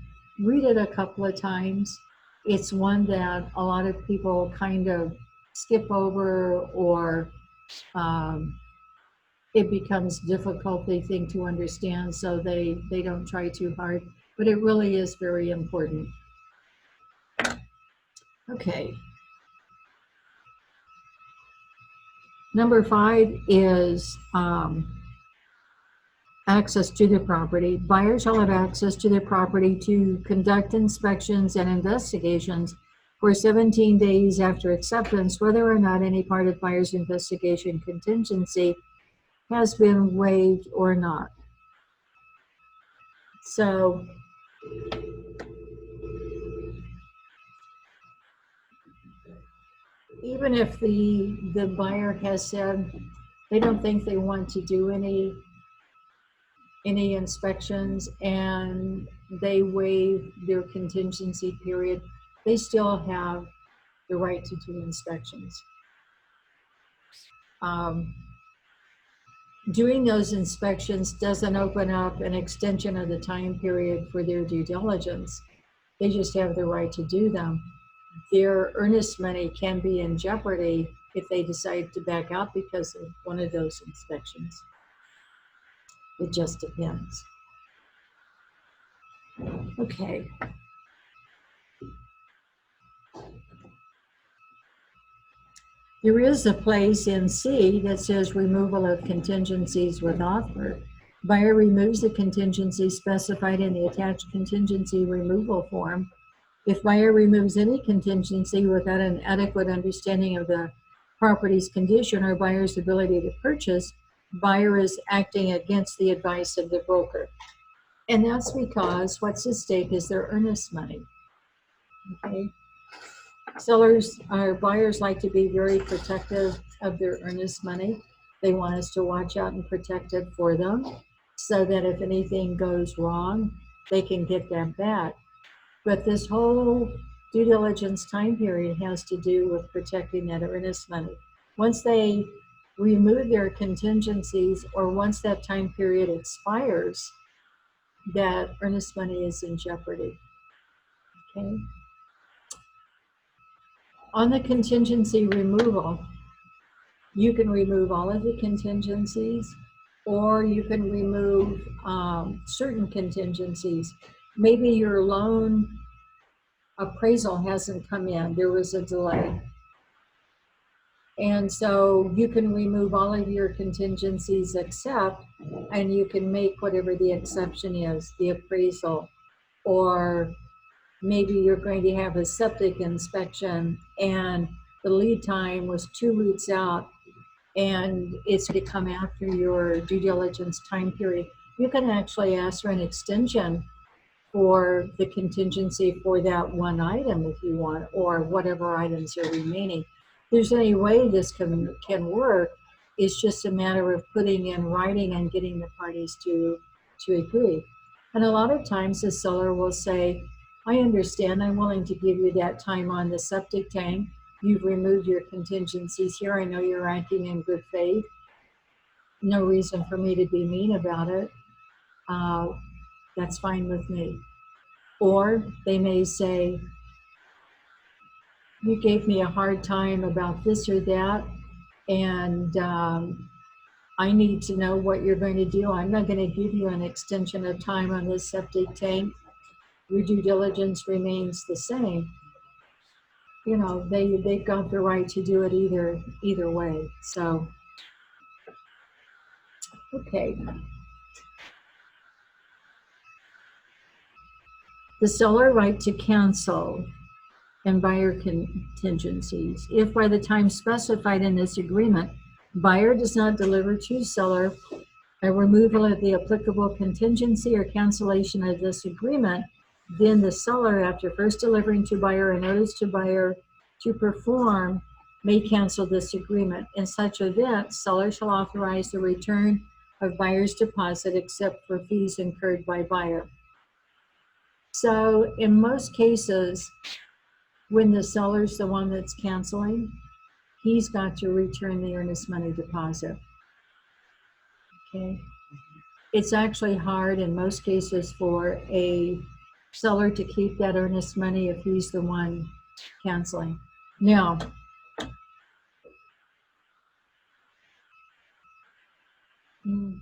read it a couple of times. It's one that a lot of people kind of skip over, or it becomes difficult, they think, to understand, so they don't try too hard. But it really is very important. Okay. Number 5 is access to the property. Buyer shall have access to the property to conduct inspections and investigations for 17 days after acceptance, whether or not any part of buyer's investigation contingency has been waived or not. So even if the buyer has said they don't think they want to do any inspections and they waive their contingency period, they still have the right to do inspections. Doing those inspections doesn't open up an extension of the time period for their due diligence. They just have the right to do them. Their earnest money can be in jeopardy if they decide to back out because of one of those inspections. It just depends. Okay. There is a place in C that says removal of contingencies with offer. Buyer removes the contingency specified in the attached contingency removal form. If buyer removes any contingency without an adequate understanding of the property's condition or buyer's ability to purchase, buyer is acting against the advice of the broker. And that's because what's at stake is their earnest money. Okay. Sellers or buyers like to be very protective of their earnest money. They want us to watch out and protect it for them so that if anything goes wrong, they can get that back. But this whole due diligence time period has to do with protecting that earnest money. Once they remove their contingencies or once that time period expires, that earnest money is in jeopardy. Okay. On the contingency removal, you can remove all of the contingencies or you can remove certain contingencies. Maybe your loan appraisal hasn't come in, there was a delay. And so you can remove all of your contingencies except, and you can make whatever the exception is, the appraisal, or maybe you're going to have a septic inspection and the lead time was 2 weeks out and it's to come after your due diligence time period. You can actually ask for an extension for the contingency for that one item if you want, or whatever items are remaining. If there's any way this can work, it's just a matter of putting in writing and getting the parties to agree. And a lot of times the seller will say, I understand, I'm willing to give you that time on the septic tank. You've removed your contingencies here. I know you're acting in good faith. No reason for me to be mean about it. That's fine with me. Or they may say, you gave me a hard time about this or that, and I need to know what you're going to do. I'm not going to give you an extension of time on this septic tank. Your due diligence remains the same. You know, they've got the right to do it either way. So, okay. The seller right to cancel and buyer contingencies. If by the time specified in this agreement, buyer does not deliver to seller a removal of the applicable contingency or cancellation of this agreement, then the seller, after first delivering to buyer a notice to buyer to perform, may cancel this agreement. In such event, seller shall authorize the return of buyer's deposit except for fees incurred by buyer. So in most cases, when the seller's the one that's canceling, he's got to return the earnest money deposit. Okay. It's actually hard in most cases for a seller to keep that earnest money if he's the one canceling. Now, I'm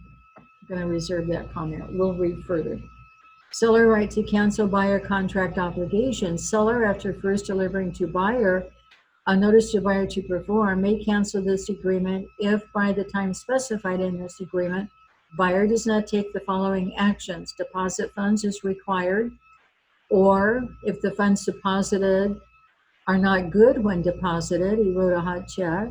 going to reserve that comment. We'll read further. Seller right to cancel buyer contract obligations. Seller, after first delivering to buyer a notice to buyer to perform, may cancel this agreement if by the time specified in this agreement, Buyer does not take the following actions. Deposit funds as required, or if the funds deposited are not good when deposited, he wrote a hot check.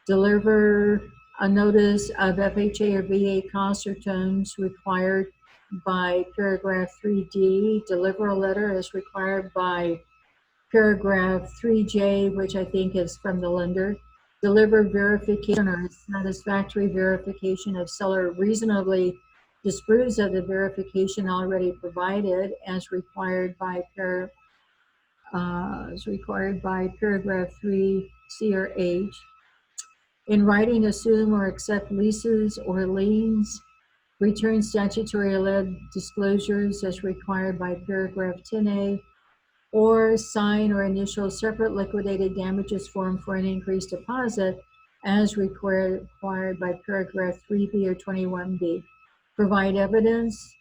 Deliver a notice of FHA or VA costs or terms required by paragraph 3D. Deliver a letter as required by paragraph 3J, which I think is from the lender. Deliver verification or satisfactory verification if seller reasonably disproves of the verification already provided as required by paragraph 3C or H. In writing, assume or accept leases or liens. Return statutory alleged disclosures as required by paragraph 10A, or sign or initial separate liquidated damages form for an increased deposit as required by paragraph 3B or 21B. Provide evidence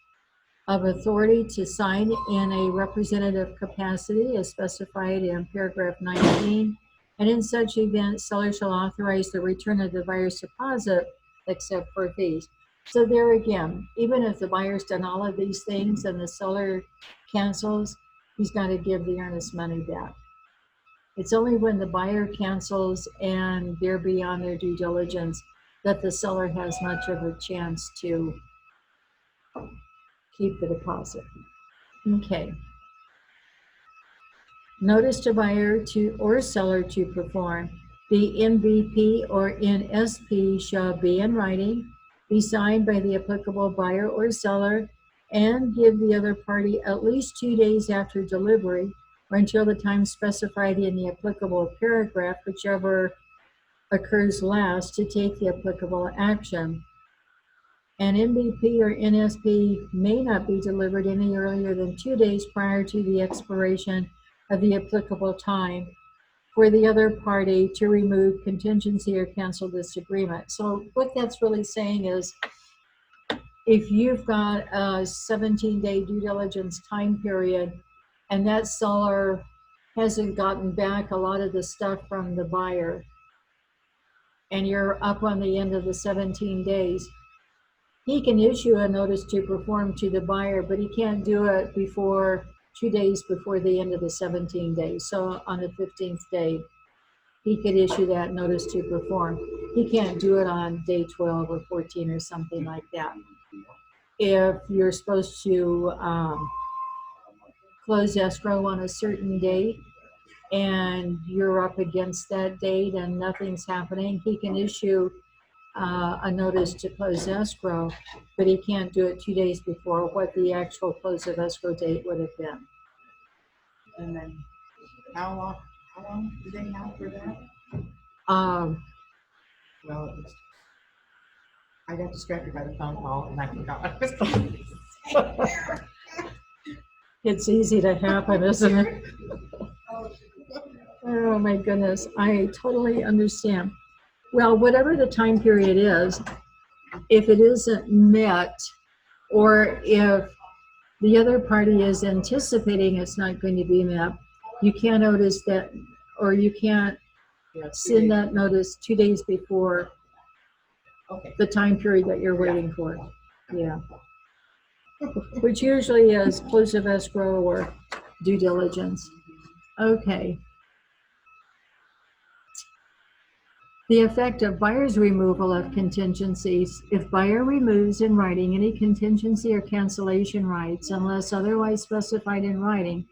of authority to sign in a representative capacity as specified in paragraph 19, and in such event, seller shall authorize the return of the buyer's deposit except for fees. So there again, even if the buyer's done all of these things and the seller cancels, he's got to give the earnest money back. It's only when the buyer cancels and they're beyond their due diligence that the seller has much of a chance to keep the deposit. Okay. Notice to buyer to or seller to perform. The MVP or NSP shall be in writing, be signed by the applicable buyer or seller, and give the other party at least 2 days after delivery or until the time specified in the applicable paragraph, whichever occurs last, to take the applicable action. An MVP or NSP may not be delivered any earlier than 2 days prior to the expiration of the applicable time for the other party to remove contingency or cancel this agreement. So what that's really saying is, if you've got a 17-day due diligence time period and that seller hasn't gotten back a lot of the stuff from the buyer, and you're up on the end of the 17 days, he can issue a notice to perform to the buyer, but he can't do it before 2 days before the end of the 17 days. So on the 15th day, he could issue that notice to perform. He can't do it on day 12 or 14 or something like that. If you're supposed to close escrow on a certain date and you're up against that date and nothing's happening, he can issue a notice to close escrow, but he can't do it 2 days before what the actual close of escrow date would have been. And then how long do they have for that? Well, I got distracted by the phone call and I forgot what I was going to say. It's easy to happen, isn't it? Oh my goodness, I totally understand. Well, whatever the time period is, if it isn't met, or if the other party is anticipating it's not going to be met, you can't notice that, or you can't send that notice 2 days before the time period that you're waiting for. Yeah. Which usually is close of escrow or due diligence. Okay. The effect of buyer's removal of contingencies. If buyer removes in writing any contingency or cancellation rights, unless otherwise specified in writing,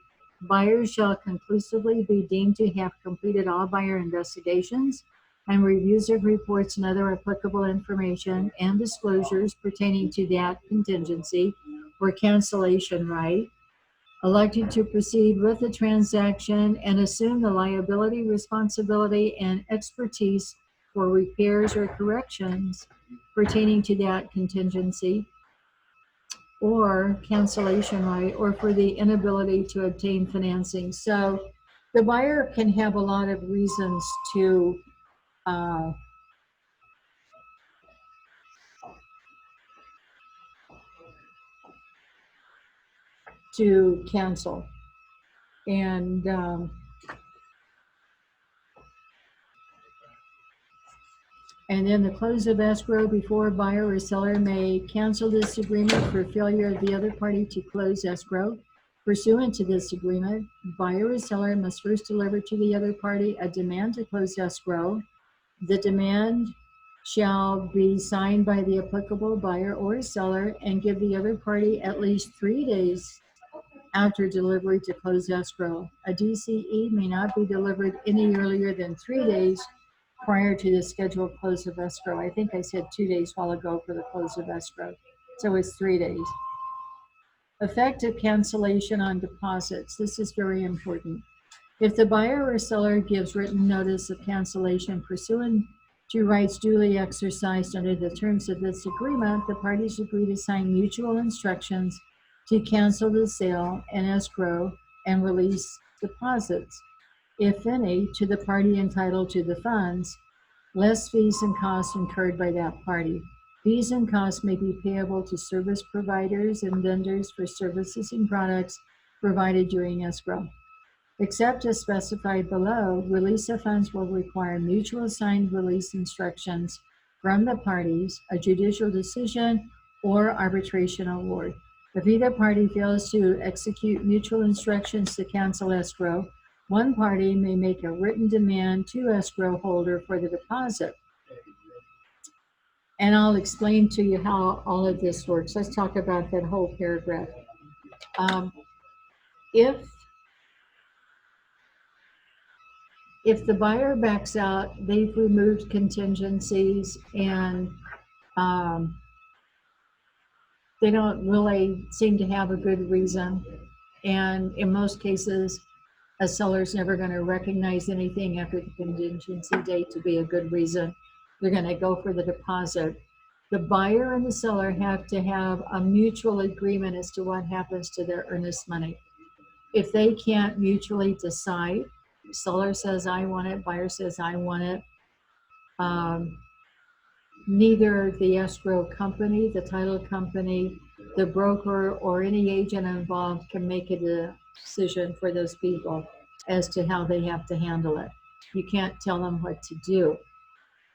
buyer shall conclusively be deemed to have completed all buyer investigations and reviews of reports and other applicable information and disclosures pertaining to that contingency or cancellation right, elected to proceed with the transaction and assume the liability, responsibility, and expertise for repairs or corrections pertaining to that contingency or cancellation right, or for the inability to obtain financing. So the buyer can have a lot of reasons to cancel. And And then the close of escrow before buyer or seller may cancel this agreement for failure of the other party to close escrow. Pursuant to this agreement, buyer or seller must first deliver to the other party a demand to close escrow. The demand shall be signed by the applicable buyer or seller and give the other party at least 3 days after delivery to close escrow. A DCE may not be delivered any earlier than 3 days prior to the scheduled close of escrow. I think I said 2 days while ago for the close of escrow. So it's 3 days. Effective cancellation on deposits. This is very important. If the buyer or seller gives written notice of cancellation pursuant to rights duly exercised under the terms of this agreement, the parties agree to sign mutual instructions to cancel the sale and escrow and release deposits, if any, to the party entitled to the funds, less fees and costs incurred by that party. Fees and costs may be payable to service providers and vendors for services and products provided during escrow. Except as specified below, release of funds will require mutual signed release instructions from the parties, a judicial decision, or arbitration award. If either party fails to execute mutual instructions to cancel escrow, one party may make a written demand to escrow holder for the deposit. And I'll explain to you how all of this works. Let's talk about that whole paragraph. If the buyer backs out, they've removed contingencies and they don't really seem to have a good reason. And in most cases, a seller's never going to recognize anything after the contingency date to be a good reason. They're going to go for the deposit. The buyer and the seller have to have a mutual agreement as to what happens to their earnest money. If they can't mutually decide, seller says, I want it, buyer says, I want it, neither the escrow company, the title company, the broker, or any agent involved can make a decision for those people as to how they have to handle it. You can't tell them what to do.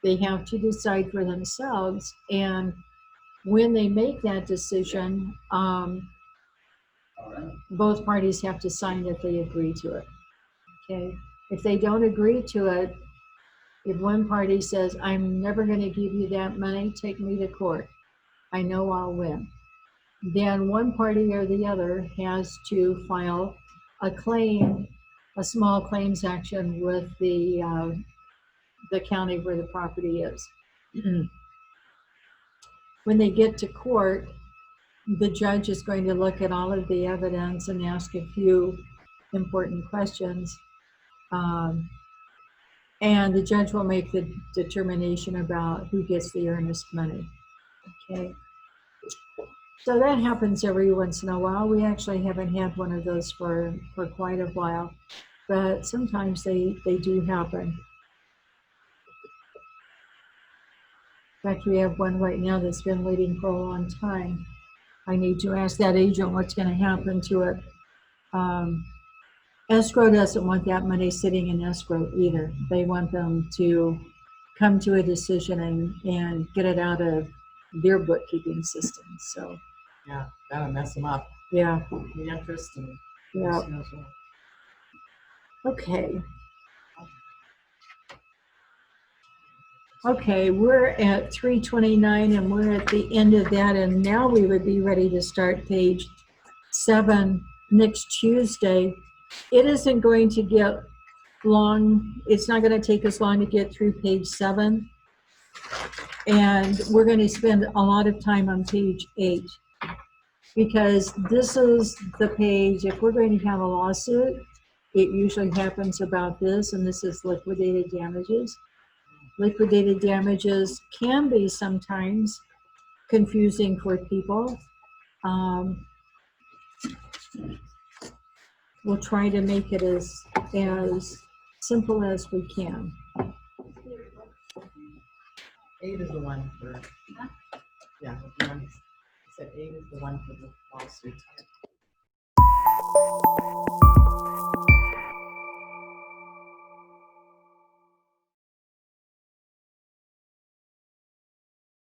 They have to decide for themselves, and when they make that decision, both parties have to sign that they agree to it. Okay, if they don't agree to it, if one party says, I'm never going to give you that money, take me to court, I know I'll win, then one party or the other has to file a claim, a small claims action with the county where the property is. When they get to court, the judge is going to look at all of the evidence and ask a few important questions. And the judge will make the determination about who gets the earnest money. Okay. So that happens every once in a while. We actually haven't had one of those for quite a while, but sometimes they do happen. In fact, we have one right now that's been waiting for a long time. I need to ask that agent what's going to happen to it. Escrow doesn't want that money sitting in escrow either. They want them to come to a decision and get it out of their bookkeeping system. So Yeah, that'll mess them up. yeah, The interest and yeah. as well. Okay. Okay, we're at 329 and we're at the end of that, and now we would be ready to start page 7 next Tuesday. It isn't going to get long. It's not going to take us long to get through page 7. And we're going to spend a lot of time on page 8 because this is the page, if we're going to have a lawsuit, it usually happens about this, and this is liquidated damages. Liquidated damages can be sometimes confusing for people. We'll try to make it as simple as we can. 8 is the one for, yeah, the one, I said 8 is the one for the lawsuit.